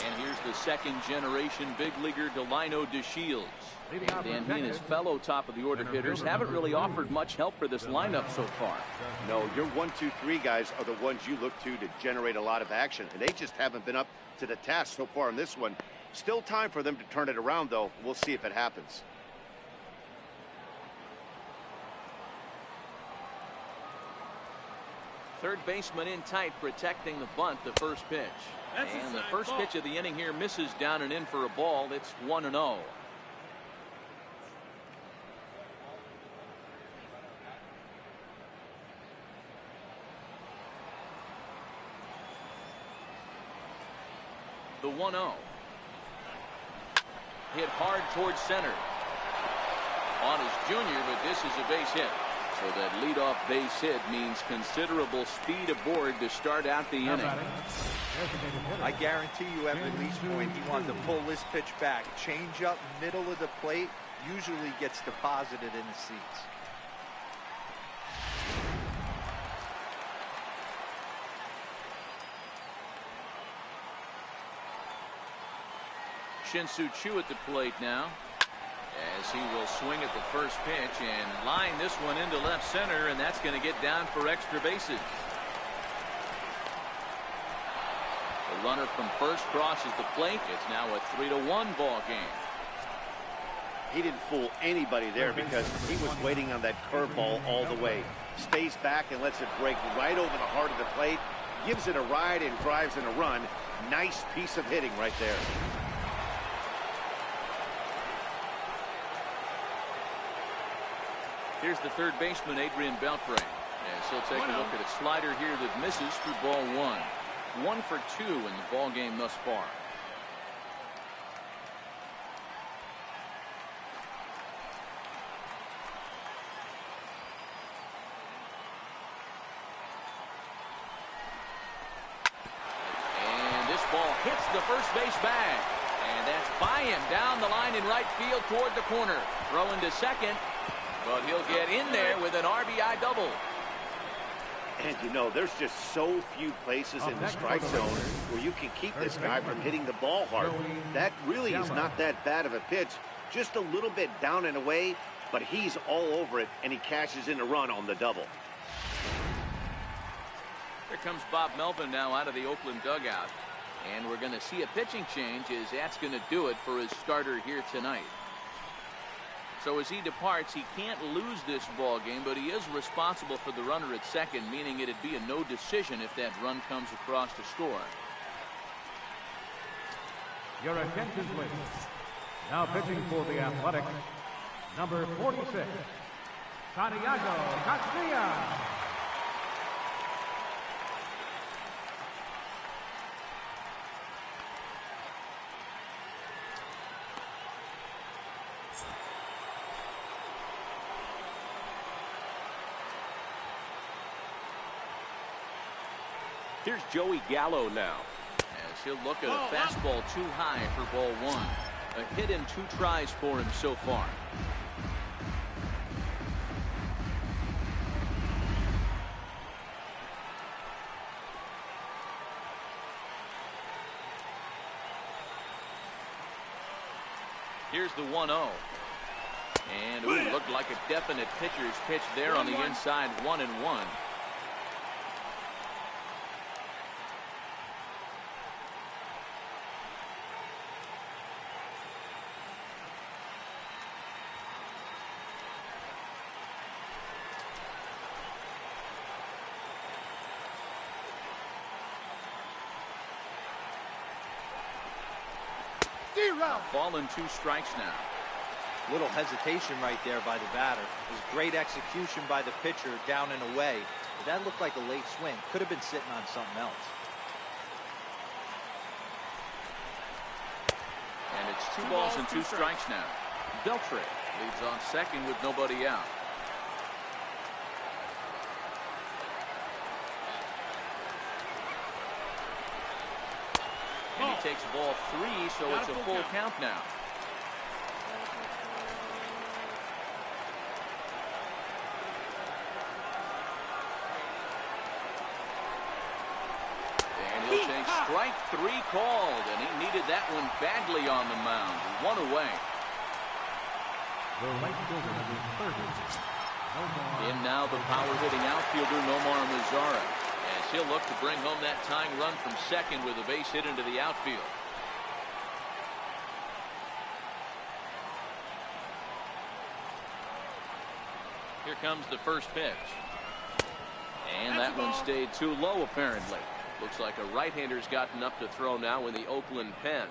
And here's the second-generation big leaguer Delino DeShields. And he and his fellow top-of-the-order hitters haven't really offered much help for this lineup so far. No, your 1, 2, 3 guys are the ones you look to generate a lot of action, and they just haven't been up to the task so far in this one. Still time for them to turn it around, though. We'll see if it happens. Third baseman in tight, protecting the bunt, the first pitch. And the first pitch of the inning here misses down and in for a ball. It's 1-0. The 1-0. Hit hard towards center. On his junior, but this is a base hit. So that leadoff base hit means considerable speed aboard to start out the inning. I guarantee you at release point he wanted to pull this pitch back. Change up middle of the plate usually gets deposited in the seats. Shin-Soo Choo at the plate now, as he will swing at the first pitch and line this one into left center, and that's going to get down for extra bases. The runner from first crosses the plate. It's now a 3-1 ball game. He didn't fool anybody there because he was waiting on that curveball all the way. Stays back and lets it break right over the heart of the plate. gives it a ride and drives in a run. Nice piece of hitting right there. Here's the third baseman, Adrian Beltre. As he'll take a look at a slider here that misses for ball one. 1 for 2 in the ball game thus far. And this ball hits the first base bag. And that's by him down the line in right field toward the corner. Throw into second. But he'll get in there with an RBI double. And you know, there's just so few places in the strike zone where you can keep this guy from hitting the ball hard. That really is not that bad of a pitch. Just a little bit down and away, but he's all over it, and he cashes in a run on the double. Here comes Bob Melvin now out of the Oakland dugout. And we're going to see a pitching change as that's going to do it for his starter here tonight. So as he departs, he can't lose this ball game, but he is responsible for the runner at second, meaning it'd be a no decision if that run comes across to score. Your attention, please. Now pitching for the Athletics, number 46, Santiago Garcia. Here's Joey Gallo now, as he'll look at a fastball too high for ball one. A hit in 2 tries for him so far. Here's the 1-0. And it looked like a definite pitcher's pitch there on the inside, 1-1. Ball and 2 strikes now. Little hesitation right there by the batter. It was great execution by the pitcher down and away. But that looked like a late swing. Could have been sitting on something else. And it's 2 balls and 2 strikes now. Beltre leads on second with nobody out. And he takes ball 3, so it's a full count now. And he'll take strike 3 called, and he needed that one badly on the mound. 1 away. In now the power-hitting outfielder Nomar Mazara, as he'll look to bring home that tying run from second with a base hit into the outfield. Here comes the first pitch. And that one stayed too low apparently. Looks like a right-hander's gotten up to throw now in the Oakland pen.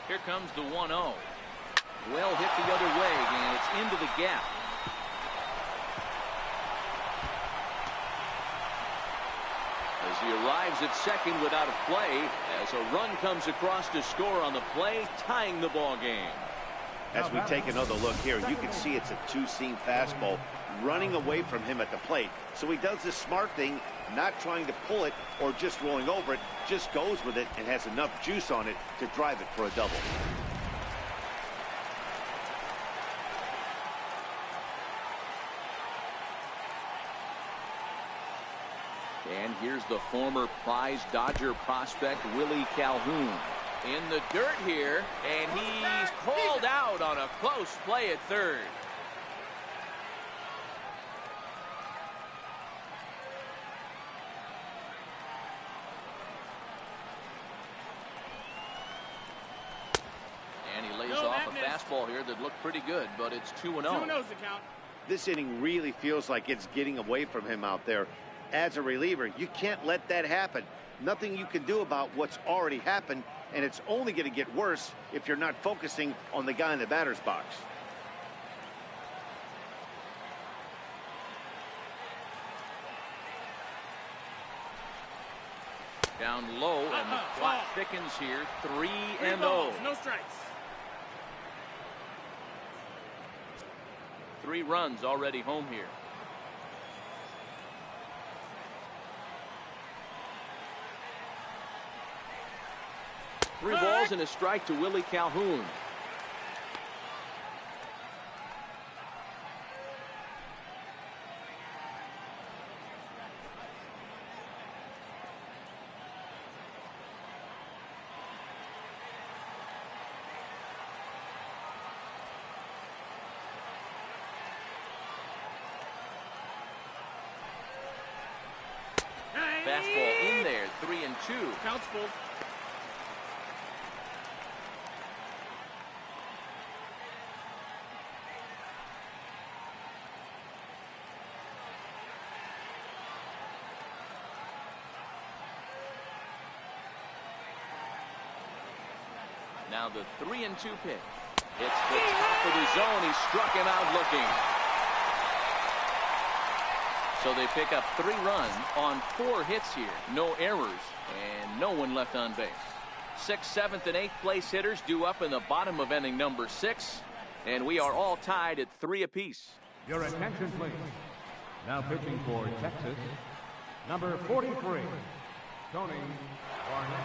Here comes the 1-0. Well hit the other way, and it's into the gap. As he arrives at second without a play, as a run comes across to score on the play, tying the ball game. As we take another look here, you can see it's a 2-seam fastball running away from him at the plate. So he does the smart thing, not trying to pull it or just rolling over it, just goes with it and has enough juice on it to drive it for a double. And here's the former prize Dodger prospect Willie Calhoun in the dirt here, and he's called out on a close play at third. fastball here that looked pretty good, but it's 2-0. 2-0's the count. This inning really feels like it's getting away from him out there. As a reliever, you can't let that happen. Nothing you can do about what's already happened, and it's only going to get worse if you're not focusing on the guy in the batter's box. Down low, and the clock thickens here. 3-0. No strikes. 3 runs already home here. Three balls and a strike to Willie Calhoun. Fastball in there, 3-2. Counts full. Now the 3-2 pitch. It's the top of the zone. He struck him out looking. So they pick up 3 runs on 4 hits here. No errors and no one left on base. 6th, 7th, and 8th place hitters due up in the bottom of inning number 6. And we are all tied at 3 apiece. Your attention, please. Now pitching for Texas, number 43, Tony Barnett.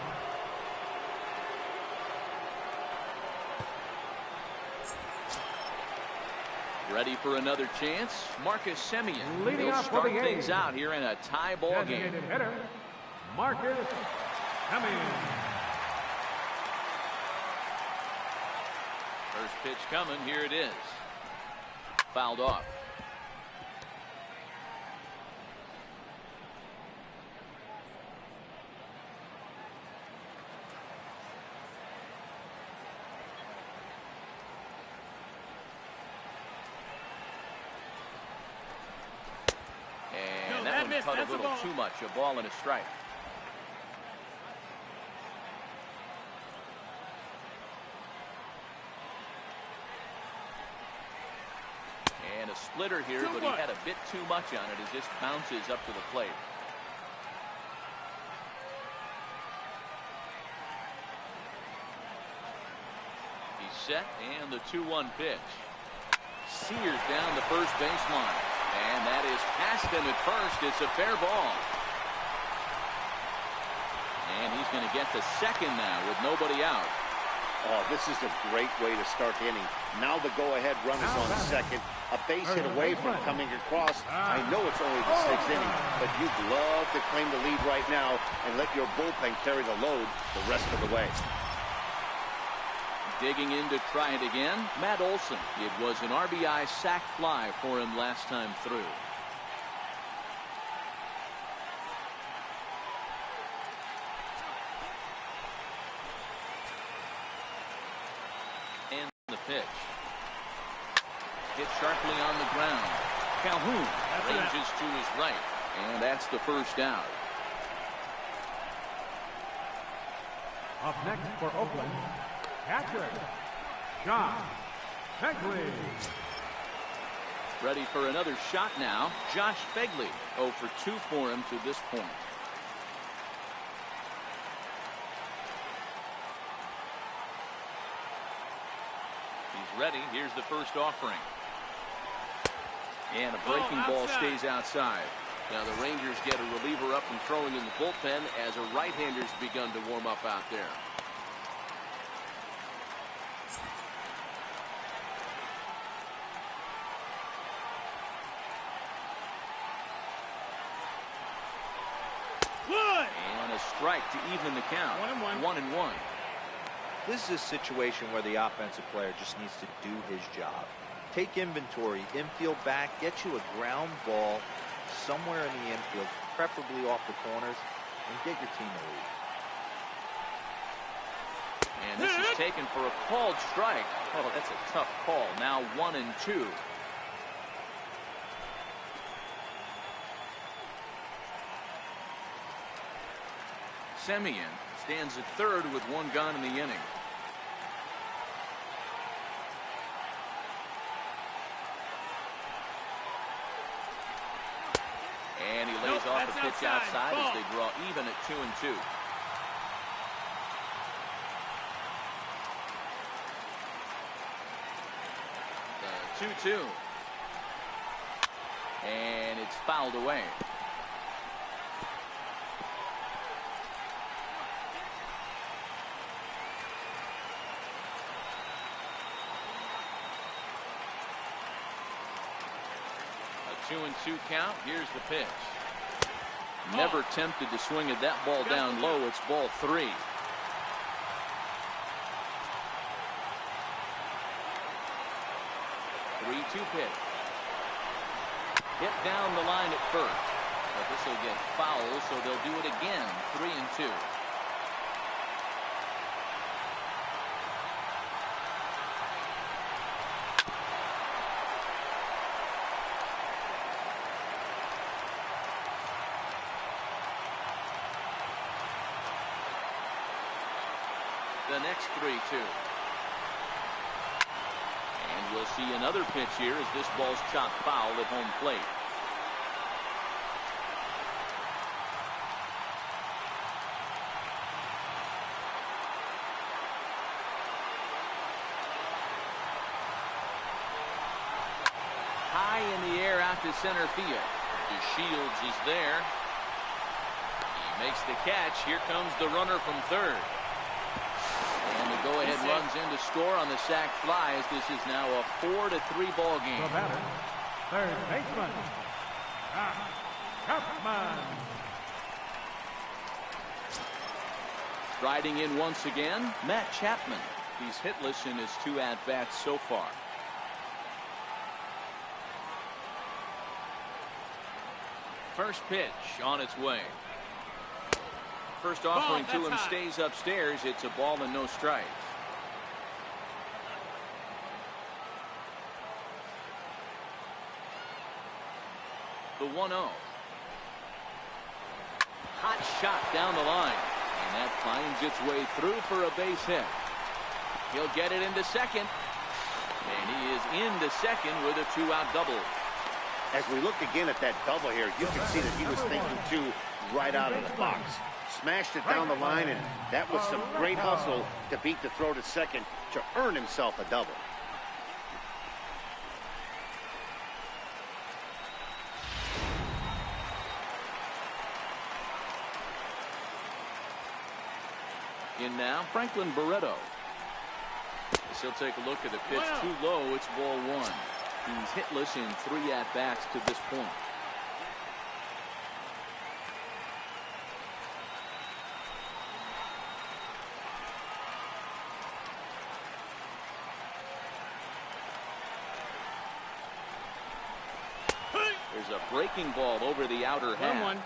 Ready for another chance? Marcus Semien. Leading He'll off for start the things A's. out here in a tie ball game. Designated hitter, Marcus Semien. First pitch coming. Here it is. Fouled off. And that one cut a little too much. A ball and a strike. And a splitter here, but he had a bit too much on it. It just bounces up to the plate. He's set, and the 2-1 pitch. Sears down the first baseline. And that is past him at first. It's a fair ball. And he's going to get the second now with nobody out. Oh, this is a great way to start the inning. Now the go-ahead run is on second. A base hit away from coming across. I know it's only the 6th inning, but you'd love to claim the lead right now and let your bullpen carry the load the rest of the way. Digging in to try it again, Matt Olson. It was an RBI sac fly for him last time through. And the pitch. Hit sharply on the ground. Calhoun ranges to his right. And that's the first out. Up next for Oakland, catcher, Josh Begley. Ready for another shot now. Josh Begley, 0 for 2 for him to this point. He's ready. Here's the first offering. And a breaking ball stays outside. Now the Rangers get a reliever up and throwing in the bullpen as a right-hander's begun to warm up out there. And a strike to even the count. 1-1. This is a situation where the offensive player just needs to do his job. Take inventory, infield back, get you a ground ball somewhere in the infield, preferably off the corners, and get your team a lead. And this is taken for a called strike. Oh, that's a tough call. Now 1-2. Semien stands at third with one gone in the inning. And he lays off the pitch outside as they draw even at 2-2. The 2-2. And it's fouled away. A 2-2 count. Here's the pitch. Never tempted to swing at that ball down low. It's ball 3. Pitch. Hit down the line at first. But this will get foul, so they'll do it again. 3-2. The next 3-2. We'll see another pitch here as this ball's chopped foul at home plate. High in the air out to center field. Shields is there. He makes the catch. Here comes the runner from third. And the go-ahead runs in to score on the sac fly as this is now a 4-3 ball game. The batter, third baseman, Chapman. Striding in once again, Matt Chapman. He's hitless in his 2 at-bats so far. First pitch on its way. First offering to him stays upstairs. It's a ball and no strikes. The 1-0. Hot shot down the line. And that finds its way through for a base hit. He'll get it into second. And he is into second with a 2-out double. As we look again at that double here, you can see that he was thinking too right out of the box. Smashed it down the line, and that was some great hustle to beat the throw to second to earn himself a double. In now, Franklin Barreto. As he'll take a look at the pitch too low. It's ball 1. He's hitless in 3 at-bats to this point. There's a breaking ball over the outer half.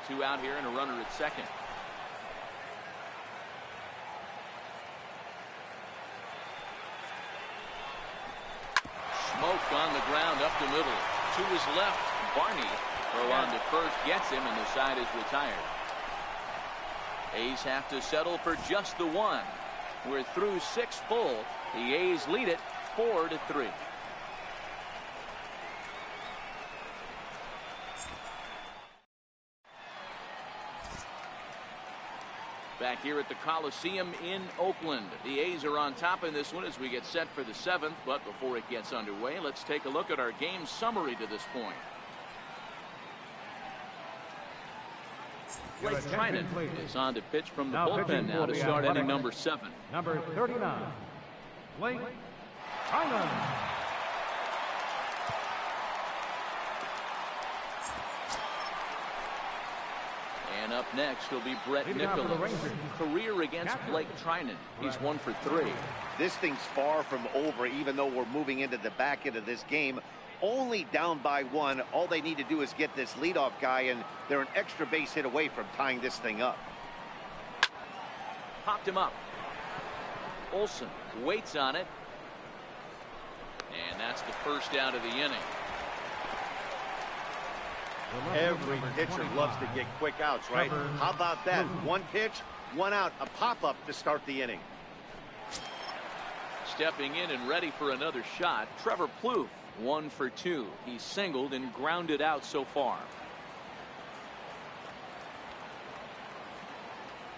2 out here and a runner at second. Smoke on the ground up the middle. To his left, Barney. Throw on to first gets him, and the side is retired. A's have to settle for just the 1. We're through 6 full. The A's lead it 4-3. Back here at the Coliseum in Oakland. The A's are on top in this one as we get set for the 7th. But before it gets underway, let's take a look at our game summary to this point. Blake Trinan is on to pitch from the bullpen now to start inning number 7. Number 39, Blake Trinan. And up next will be Brett Nicholas. Career against Blake Trinan. He's 1 for 3. This thing's far from over, even though we're moving into the back end of this game. Only down by 1. All they need to do is get this leadoff guy, and they're an extra base hit away from tying this thing up. Popped him up. Olson waits on it. And that's the first out of the inning. Every pitcher loves to get quick outs, right? How about that? One pitch, one out, a pop-up to start the inning. Stepping in and ready for another shot, Trevor Plouffe, 1 for 2. He's singled and grounded out so far.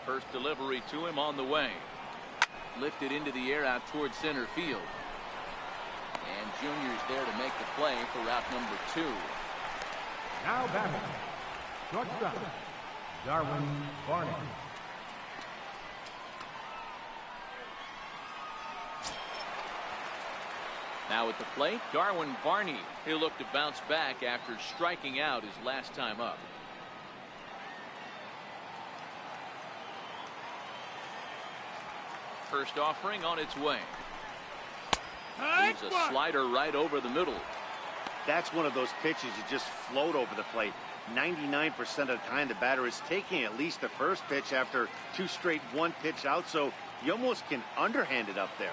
First delivery to him on the way. Lifted into the air out towards center field. And Junior's there to make the play for route number 2. Now batting, shortstop, Darwin Barney. Now at the plate, Darwin Barney. He'll look to bounce back after striking out his last time up. First offering on its way. Leaves a slider right over the middle. That's one of those pitches you just float over the plate. 99% of the time the batter is taking at least the first pitch after 2 straight 1-pitch out, so you almost can underhand it up there.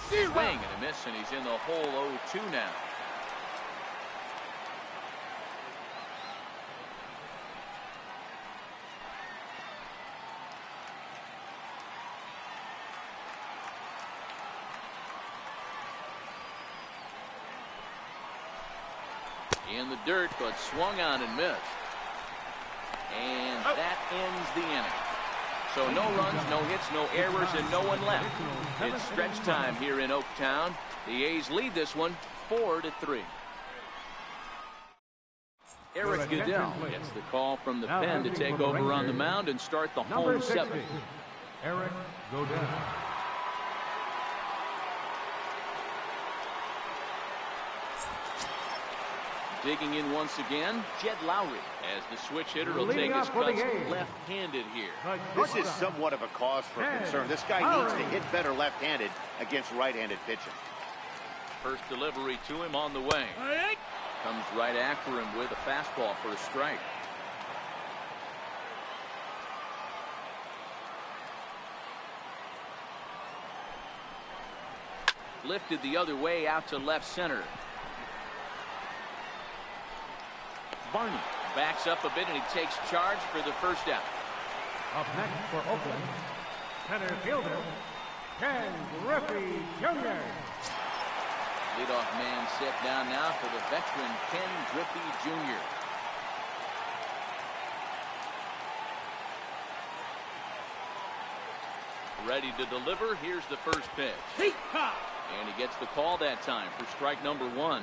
Swing and a miss, and he's in the hole 0-2 now. In the dirt, but swung on and missed. And that ends the inning. So no runs, no hits, no errors, and no one left. It's stretch time here in Oaktown. The A's lead this one 4-3. Eric Goodell gets the call from the pen to take over on the mound and start the home 7. Eric Goodell. Digging in once again, Jed Lowry, as the switch hitter will take his cuts left-handed here. This is somewhat of a cause for concern. This guy needs to hit better left-handed against right-handed pitching. First delivery to him on the way. Comes right after him with a fastball for a strike. Lifted the other way out to left center. Barney backs up a bit and he takes charge for the first out. Up next for Oakland, center fielder, Ken Griffey Jr. Leadoff man set down now for the veteran Ken Griffey Jr. Ready to deliver. Here's the first pitch. And he gets the call that time for strike number 1.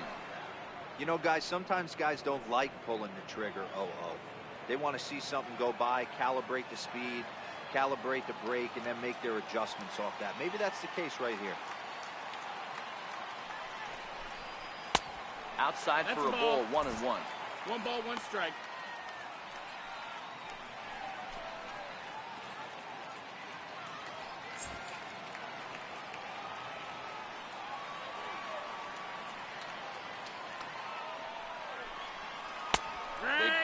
You know, guys, sometimes guys don't like pulling the trigger 0-0. They want to see something go by, calibrate the speed, calibrate the brake, and then make their adjustments off that. Maybe that's the case right here. Outside for a ball, 1-1. 1 ball, 1 strike.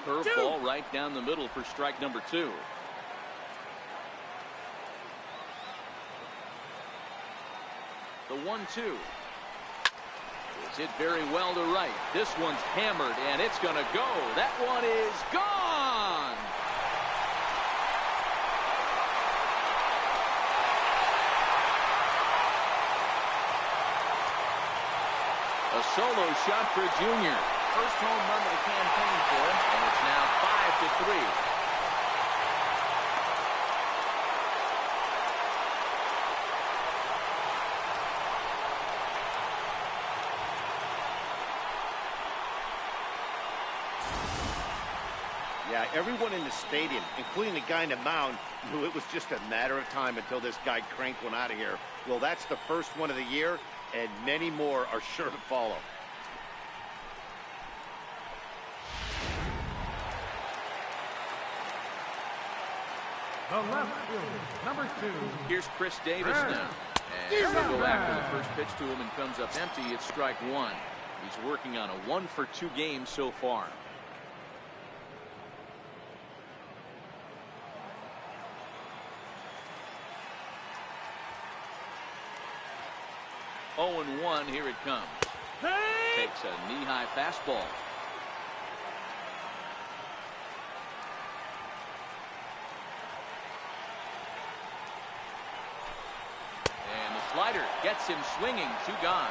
Curveball right down the middle for strike number 2. The 1-2. It's hit very well to right. This one's hammered and it's going to go. That one is gone. A solo shot for Junior. First home run of the campaign for him, and it's now 5-3. Yeah, everyone in the stadium, including the guy in the mound, knew it was just a matter of time until this guy cranked one out of here. Well, that's the first one of the year, and many more are sure to follow. The left fielder, number 2. Here's Chris Davis now. And he'll go after the first pitch to him and comes up empty. It's strike 1. He's working on a 1-for-2 game so far. 0-1, here it comes. Takes a knee-high fastball. And the slider gets him swinging. 2 gone.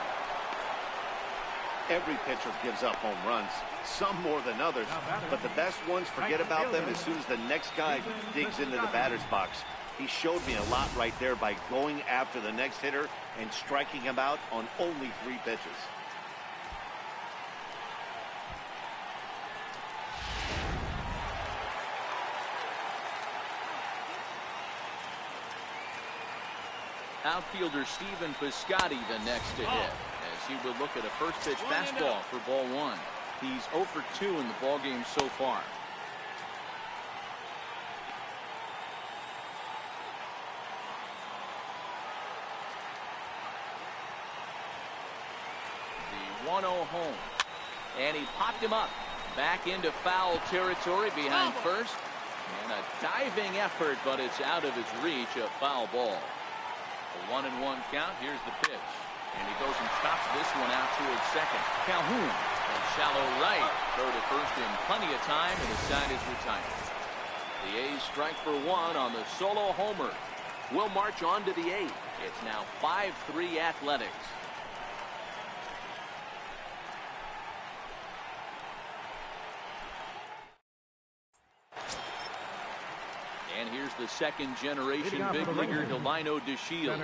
Every pitcher gives up home runs, some more than others, but the best ones forget about them as soon as the next guy digs into the batter's box. He showed me a lot right there by going after the next hitter and striking him out on only 3 pitches. Outfielder Stephen Piscotty the next to hit, as he would look at a first pitch fastball for ball 1. He's 0 for 2 in the ballgame so far. The 1-0 home, and he popped him up back into foul territory behind first, and a diving effort, but it's out of his reach. A foul ball. A 1-1 count. Here's the pitch, and he goes and chops this one out towards second. Calhoun, and shallow right, throw to first in plenty of time, and the side is retired. The A's strike for 1 on the solo homer. Will march on to the 8th. It's now 5-3 Athletics. And here's the second-generation big leaguer, Delino DeShields.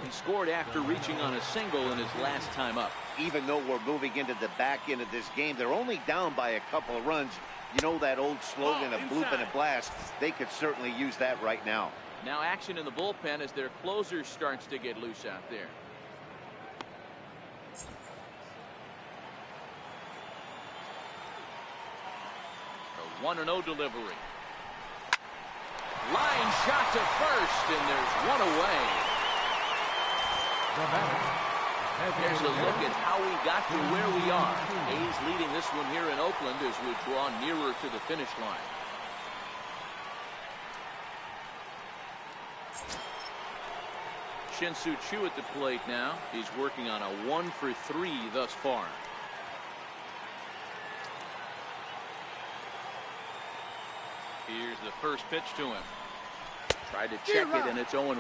He scored after reaching on a single in his last time up. Even though we're moving into the back end of this game, they're only down by a couple of runs. You know that old slogan of bloop and a blast. They could certainly use that right now. Now action in the bullpen as their closer starts to get loose out there. A 1-0 delivery. Line shot to first, and there's one away. Here's a look at how we got to where we are. A's leading this one here in Oakland as we draw nearer to the finish line. Shin-Soo Choo at the plate now. He's working on a 1 for 3 thus far. Here's the first pitch to him. Tried to check it, and it's 0-1.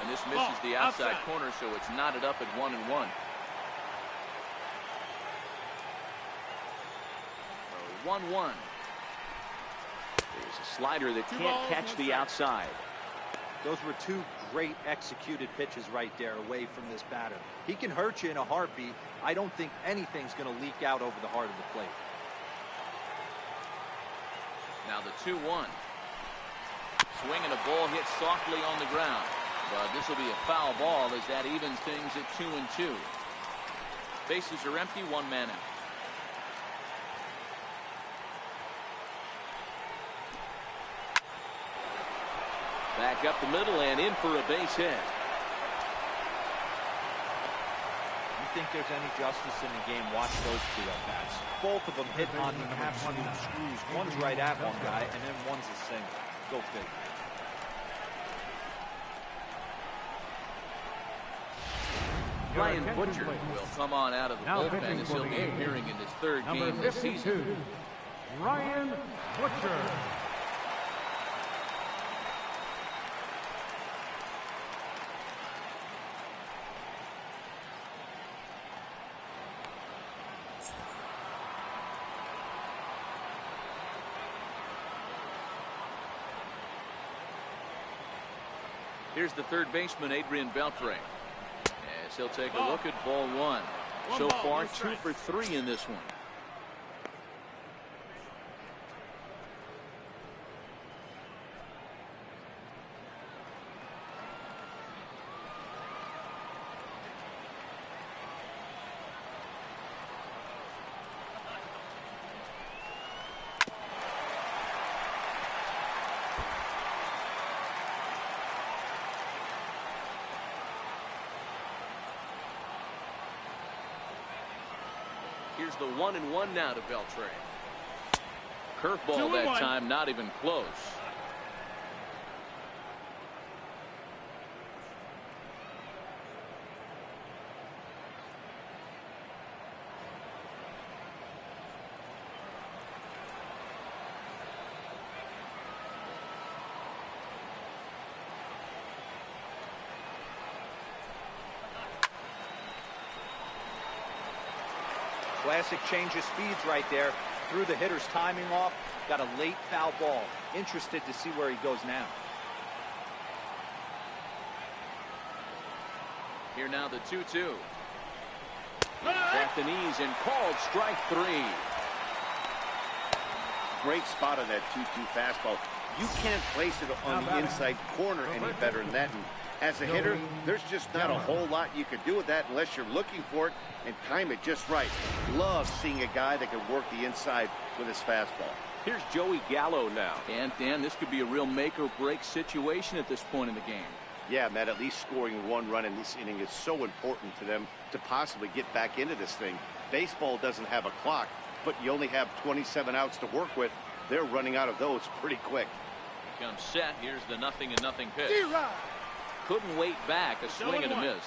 And this misses the outside corner, so it's knotted up at 1-1. 1-1. There's a slider that can't catch the outside. Those were 2 great executed pitches right there away from this batter. He can hurt you in a heartbeat. I don't think anything's going to leak out over the heart of the plate. Now the 2-1. Swing and a ball hit softly on the ground. But this will be a foul ball as that evens things at 2-2. Bases are empty, 1 man out. Back up the middle and in for a base hit. You think there's any justice in the game? Watch those 2 at-bats. Both of them hit on the absolute screws. One's right at one guy, and then one's a single. Go figure. Ryan Butcher will come on out of the bullpen as he'll be appearing in his 3rd game this season. Ryan Butcher. Here's the 3rd baseman, Adrian Beltre, as he'll take a look at ball 1. So far, 2 for 3 in this one. Here's the 1-1 now to Beltran. Curveball that time, not even close. Classic change of speeds right there. Threw the hitter's timing off. Got a late foul ball. Interested to see where he goes now. Here now the 2-2. At the knees and called strike 3. Great spot on that 2-2 fastball. You can't place it on the inside corner any better than that. And as a hitter, there's just not a whole lot you can do with that unless you're looking for it and time it just right. Love seeing a guy that can work the inside with his fastball. Here's Joey Gallo now. And Dan, this could be a real make or break situation at this point in the game. Yeah, Matt, at least scoring 1 run in this inning is so important to them to possibly get back into this thing. Baseball doesn't have a clock, but you only have 27 outs to work with. They're running out of those pretty quick. Comes set. Here's the 0-0 pitch. Couldn't wait back. A swing and a miss.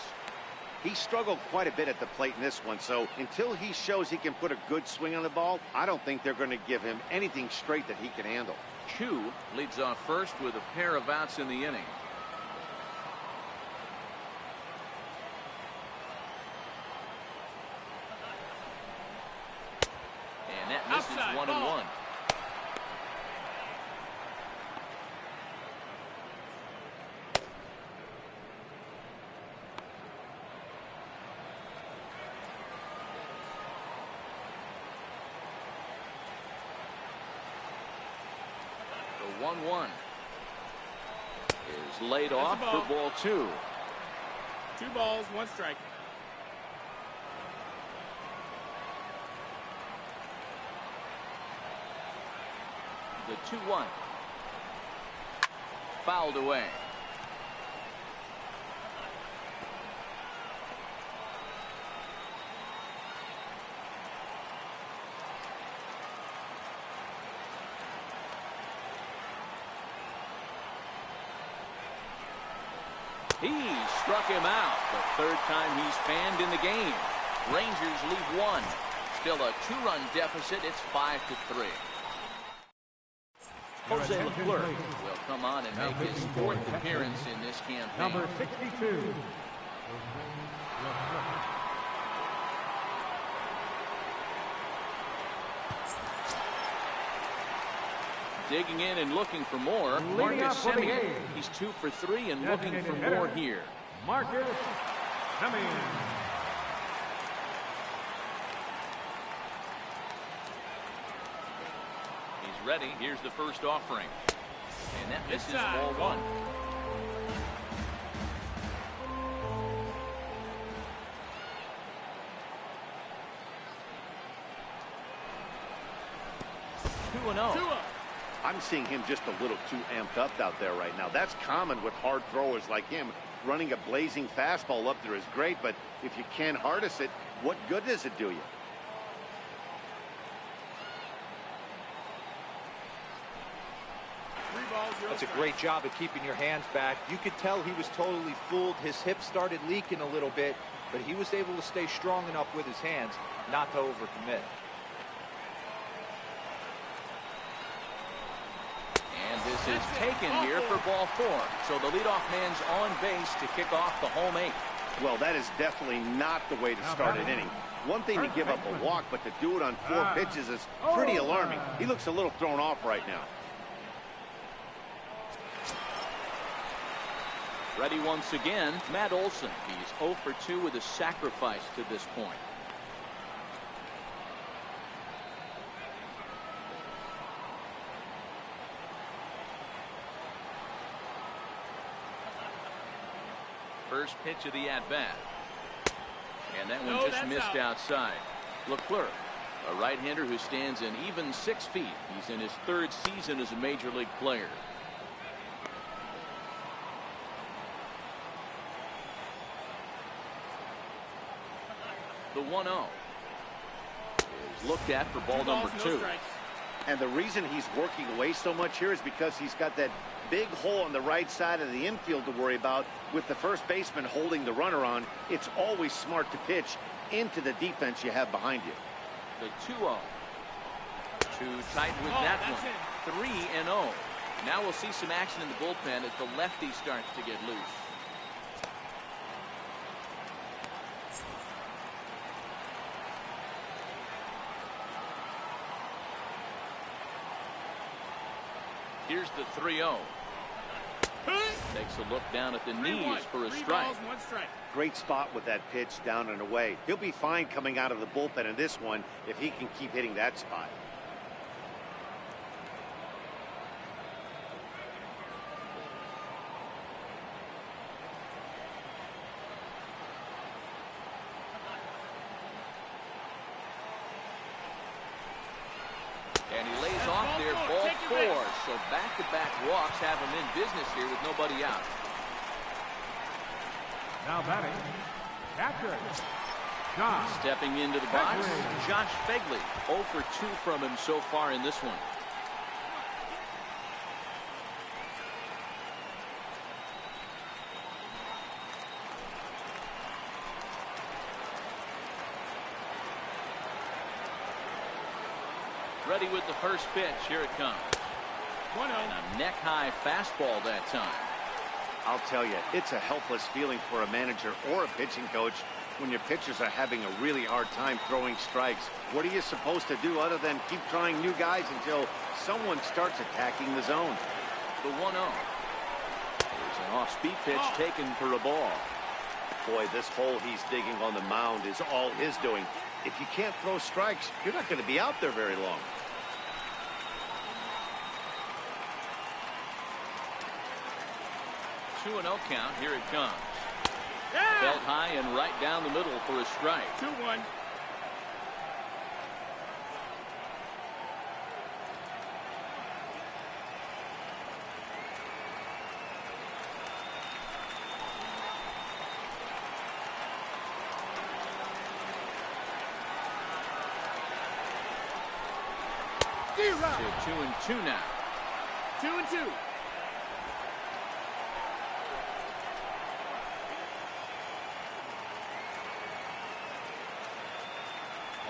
He struggled quite a bit at the plate in this one, so until he shows he can put a good swing on the ball, I don't think they're going to give him anything straight that he can handle. Chu leads off first with a pair of outs in the inning. And that misses. 1-1. The 1-1 is laid off for ball 2. 2 balls, 1 strike. The 2-1 fouled away. He struck him out. The 3rd time he's fanned in the game. Rangers lead 1. Still a 2-run deficit. It's 5-3. Jose Leclerc will come on and make his 4th appearance in this campaign. Number 62. Digging in and looking for more. Marcus Semien. He's 2 for 3 and looking for more here. Marcus Semien. He's ready. Here's the first offering. And that misses ball 1. I'm seeing him just a little too amped up out there right now. That's common with hard throwers like him. Running a blazing fastball up there is great, but if you can't harness it, what good does it do you? That's a great job of keeping your hands back. You could tell he was totally fooled. His hip started leaking a little bit, but he was able to stay strong enough with his hands not to overcommit. And this is taken here for ball 4. So the leadoff man's on base to kick off the home 8. Well, that is definitely not the way to start an inning. One thing to give up a walk, but to do it on 4 pitches is pretty alarming. He looks a little thrown off right now. Ready once again, Matt Olson. He's 0 for 2 with a sacrifice to this point. First pitch of the at-bat. And that one just missed outside. Leclerc, a right-hander who stands an even 6 feet. He's in his 3rd season as a major league player. The 1-0. looked at for ball number 2. And the reason he's working away so much here is because he's got that big hole on the right side of the infield to worry about. With the first baseman holding the runner on, it's always smart to pitch into the defense you have behind you. The 2-0. Too tight with that one. 3-0. Now we'll see some action in the bullpen as the lefty starts to get loose. Here's the 3-0. Takes a look down at the knees for a strike. Great spot with that pitch down and away. He'll be fine coming out of the bullpen in this one if he can keep hitting that spot. And he lays off there, ball 4. So back-to-back walks have him in business here with nobody out. Now batting, catcher, Josh. Stepping into the box, Josh Begley. 0 for 2 from him so far in this one. Ready with the first pitch. Here it comes. 1-0. And a neck-high fastball that time. I'll tell you, it's a helpless feeling for a manager or a pitching coach when your pitchers are having a really hard time throwing strikes. What are you supposed to do other than keep trying new guys until someone starts attacking the zone? The 1-0. There's an off-speed pitch taken for a ball. Boy, this hole he's digging on the mound is all his doing. If you can't throw strikes, you're not going to be out there very long. 2-0 count. Here it comes. Yeah! Belt high and right down the middle for a strike. 2-1. To 2-2 now. 2-2.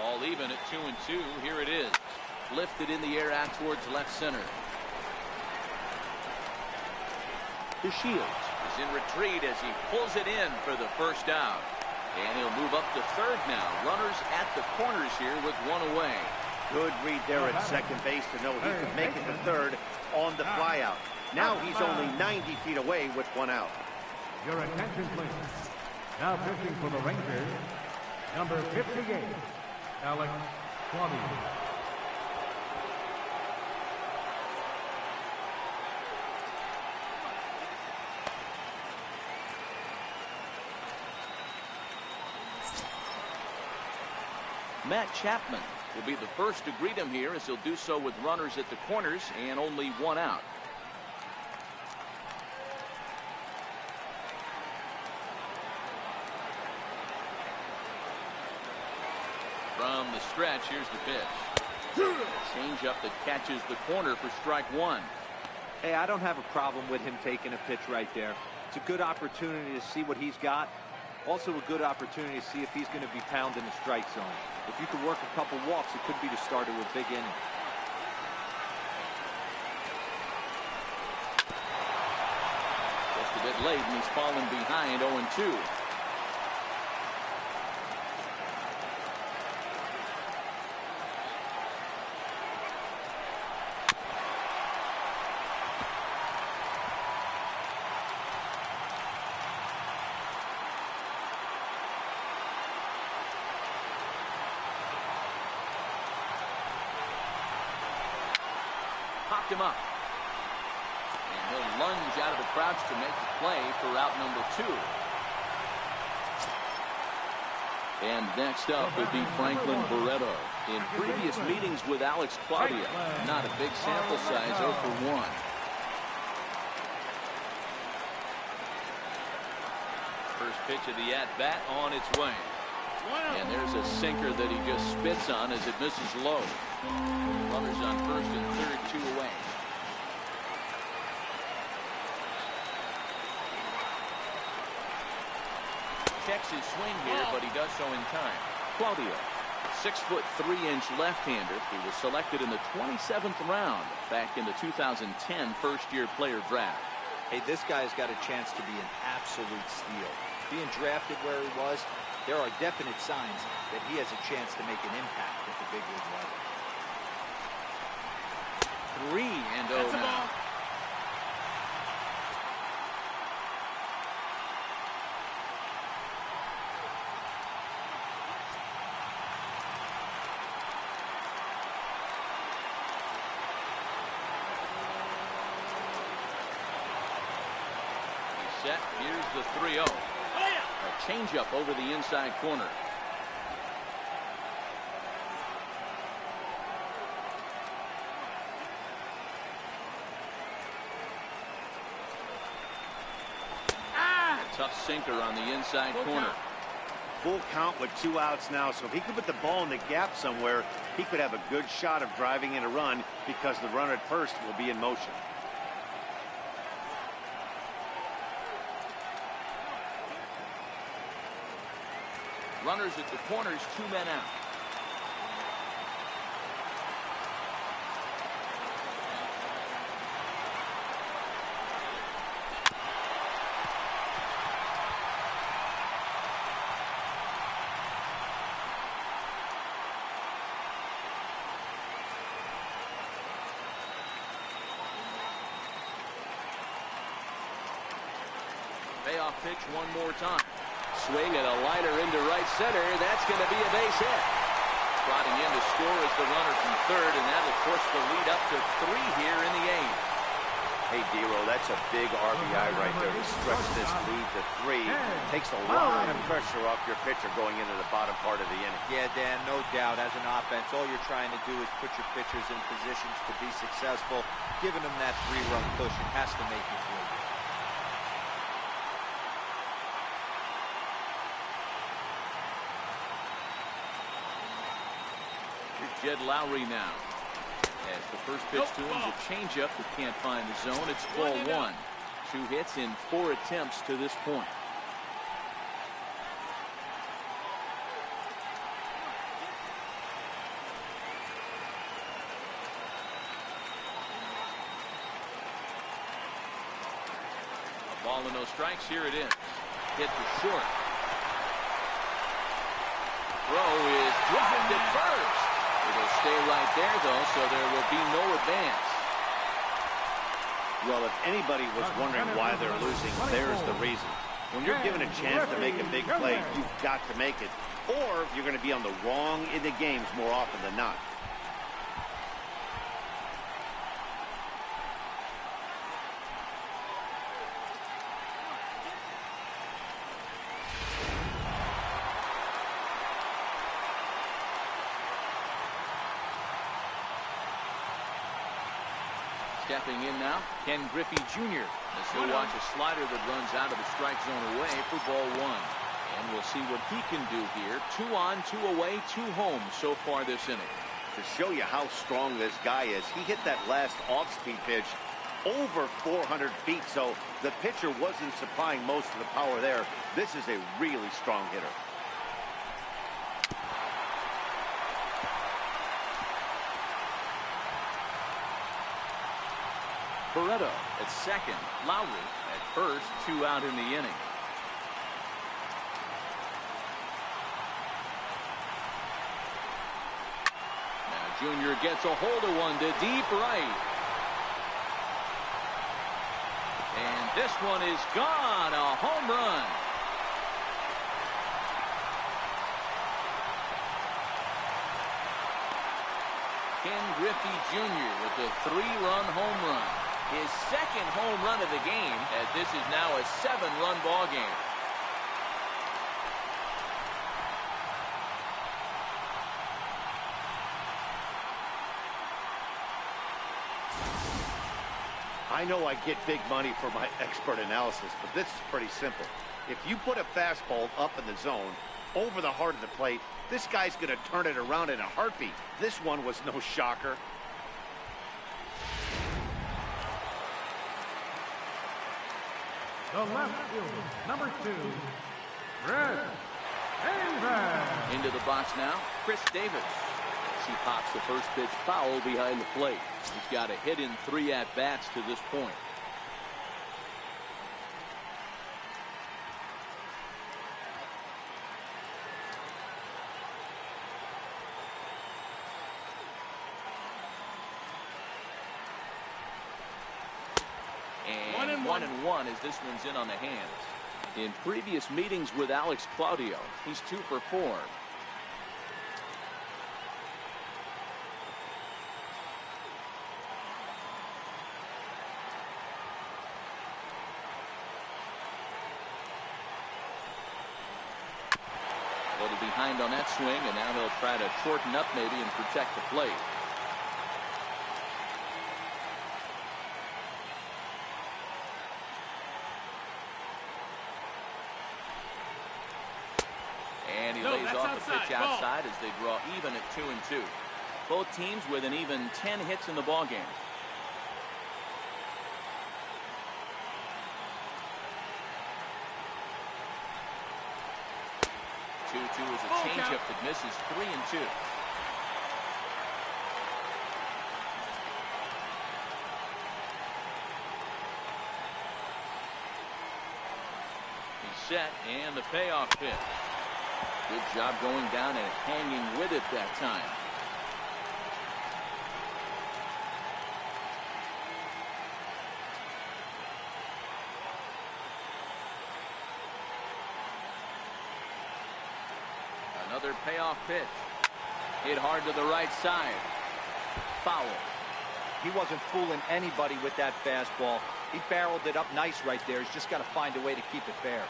All even at 2-2. Here it is. Lifted in the air out towards left center. To Shields is in retreat as he pulls it in for the first out. And he'll move up to third now. Runners at the corners here with one away. Good read there at second base to know he could make it to third on the flyout. Now he's only 90 feet away with one out. Your attention, please. Now pitching for the Rangers, number 58, Alex Swami. Matt Chapman will be the first to greet him here as he'll do so with runners at the corners and only one out. From the stretch, here's the pitch. Change up that catches the corner for strike 1. Hey, I don't have a problem with him taking a pitch right there. It's a good opportunity to see what he's got. Also a good opportunity to see if he's going to be pounding the strike zone. If you could work a couple walks, it could be the start of a big inning. Just a bit late, and he's fallen behind 0-2. Popped him up. And he'll lunge out of the crouch to make the play for out number 2. And next up will be Franklin Barreto. In previous meetings with Alex Claudia, not a big sample size, 0 for 1. First pitch of the at-bat on its way. And there's a sinker that he just spits on as it misses low. Runners on first and third, 2 away. Checks his swing here, but he does so in time. Claudio, 6'3" left-hander. He was selected in the 27th round back in the 2010 first-year player draft. Hey, this guy's got a chance to be an absolute steal. Being drafted where he was, there are definite signs that he has a chance to make an impact at the big league level. 3-0 now. Set. Here's the 3-0. A changeup over the inside corner. A tough sinker on the inside corner. Full count with 2 outs now, so if he could put the ball in the gap somewhere, he could have a good shot of driving in a run because the runner at first will be in motion. Runners at the corners, 2 men out. Payoff pitch one more time. Swing and a liner into right center. That's going to be a base hit. Trotting in to score is the runner from third, and that'll push the lead up to 3 here in the 8th. Hey, Dero, that's a big RBI right there to stretch this lead to 3. Takes a lot of pressure off your pitcher going into the bottom part of the inning. Yeah, Dan, no doubt. As an offense, all you're trying to do is put your pitchers in positions to be successful. Giving them that 3-run push, it has to make you feel good. Jed Lowry now. As the first pitch to him is a changeup that can't find the zone. It's ball 1. 2 hits in 4 attempts to this point. A ball and no strikes. Here it is. Hit to short. Throw is dropped at first. It'll stay right there, though, so there will be no advance. Well, if anybody was wondering why they're losing, there's the reason. When you're given a chance to make a big play, you've got to make it, or you're going to be on the wrong end of games more often than not. Stepping in now, Ken Griffey Jr. as he'll watch a slider that runs out of the strike zone away for ball 1. And we'll see what he can do here. 2 on, 2 away, 2 home so far this inning. To show you how strong this guy is, he hit that last off-speed pitch over 400 feet, so the pitcher wasn't supplying most of the power there. This is a really strong hitter. Barreto at second. Lowry at first. 2 out in the inning. Now Junior gets a hold of one to deep right. And this one is gone. A home run. Ken Griffey Jr. with a 3-run home run. His second home run of the game, as this is now a 7-run ball game. I know I get big money for my expert analysis, but this is pretty simple. If you put a fastball up in the zone, over the heart of the plate. This guy's going to turn it around in a heartbeat. This one was no shocker. The left fielder, number 2, Chris Davis. Into the box now, Chris Davis. He pops the first pitch foul behind the plate. He's got a hit in 3 at-bats to this point. And 1-1 as this one's in on the hands. In previous meetings with Alex Claudio, he's 2 for 4. A little behind on that swing, and now he'll try to shorten up maybe and protect the plate. And he lays off the pitch outside as they draw even at 2-2. Both teams with an even 10 hits in the ballgame. 2-2 is a changeup that misses 3-2. He's set, and the payoff pitch. Good job going down and hanging with it that time. Another payoff pitch. Hit hard to the right side. Foul. He wasn't fooling anybody with that fastball. He barreled it up nice right there. He's just got to find a way to keep it fair.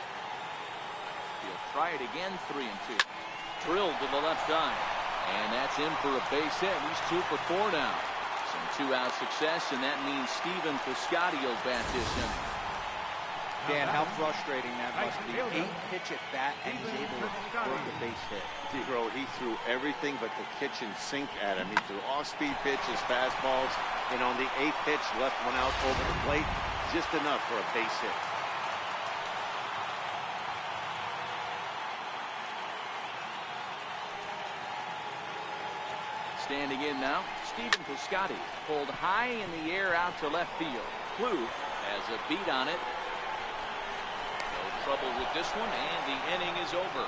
He'll try it again, 3-2. Drilled to the left side. And that's in for a base hit. He's 2 for 4 now. Some 2-out success, and that means Stephen Piscotty will bat this in. Dan, how frustrating that must be. 8-pitch at bat, and he's able to work a base hit. Bro, he threw everything but the kitchen sink at him. He threw off-speed pitches, fastballs, and on the 8th pitch, left one out over the plate. Just enough for a base hit. Standing in now, Stephen Piscotty pulled high in the air out to left field. Klug has a beat on it. No trouble with this one, and the inning is over.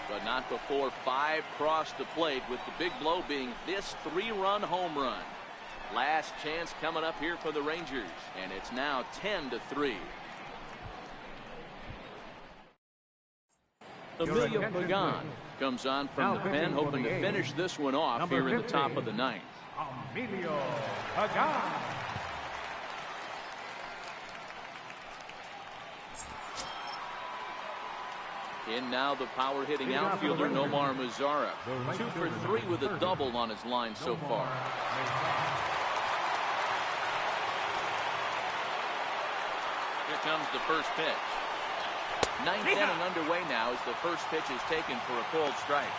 But not before 5 crossed the plate, with the big blow being this 3-run home run. Last chance coming up here for the Rangers, and it's now 10-3. Emilio Pagan comes on from the pen, hoping to finish this one off here in the top of the 9th. Emilio Pagan. In now the power-hitting outfielder Nomar Mazara. 2 for 3 with a double on his line so far. Here comes the first pitch. 9th inning underway now as the first pitch is taken for a cold strike.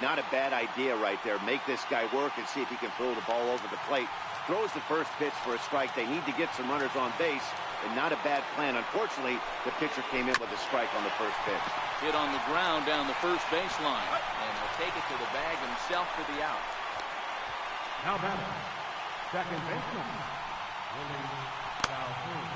Not a bad idea right there. Make this guy work and see if he can throw the ball over the plate. Throws the first pitch for a strike. They need to get some runners on base, and not a bad plan. Unfortunately, the pitcher came in with a strike on the first pitch. Hit on the ground down the first baseline, and he'll take it to the bag himself for the out. Now batting, second baseman, Willie Calhoun.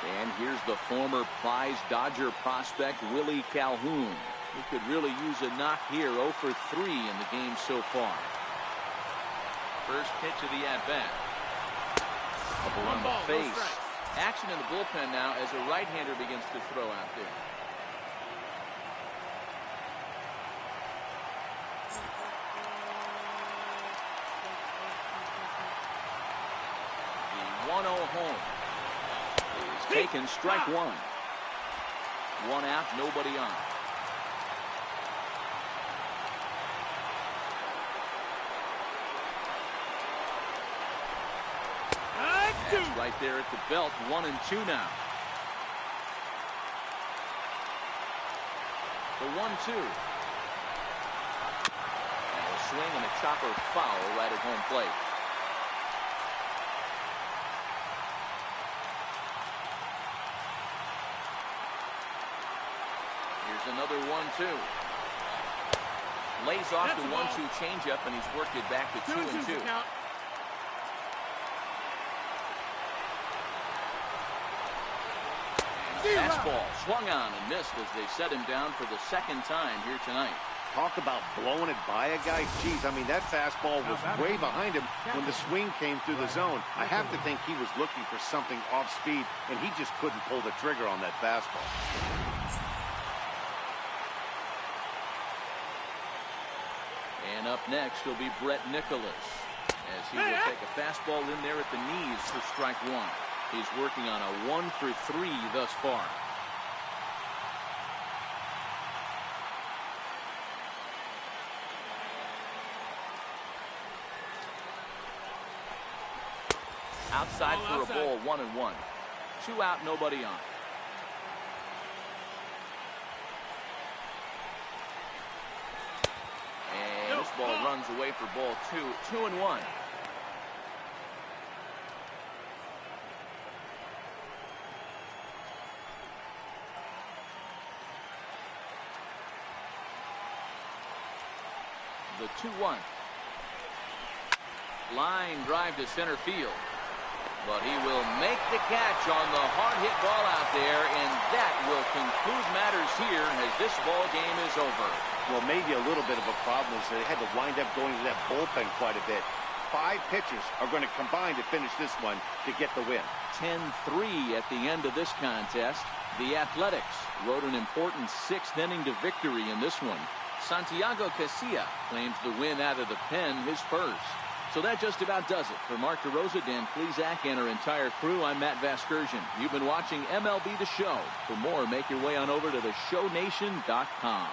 And here's the former prize Dodger prospect Willie Calhoun. He could really use a knock here. 0 for 3 in the game so far. First pitch of the at-bat. Up around the face. Action in the bullpen now as a right-hander begins to throw out there. The 1-0 home. Taken, strike 1. 1 out, nobody on. right there at the belt. 1-2 now. The 1-2. And a swing and a chopper foul right at home plate. Here's another 1-2. Lays off the 1-2 changeup, and he's worked it back to 2-2. Fastball swung on and missed as they set him down for the second time here tonight. Talk about blowing it by a guy. Geez, I mean, that fastball was way behind him when the swing came through the zone. I have to think he was looking for something off speed, and he just couldn't pull the trigger on that fastball. And up next will be Brett Nicholas, as he will take a fastball in there at the knees for strike one. He's working on a 1-for-3 thus far. Outside for a ball, 1-1. 2 out, nobody on. And this ball runs away for ball 2. 2-1. The 2-1. Line drive to center field. But he will make the catch on the hard hit ball out there, and that will conclude matters here as this ball game is over. Well, maybe a little bit of a problem is they had to wind up going to that bullpen quite a bit. 5 pitchers are going to combine to finish this one to get the win. 10-3 at the end of this contest. The Athletics rode an important 6th inning to victory in this one. Santiago Casilla claims the win out of the pen, his first. So that just about does it. For Mark DeRosa, Dan Plesac, and our entire crew, I'm Matt Vasgersian. You've been watching MLB The Show. For more, make your way on over to theshownation.com.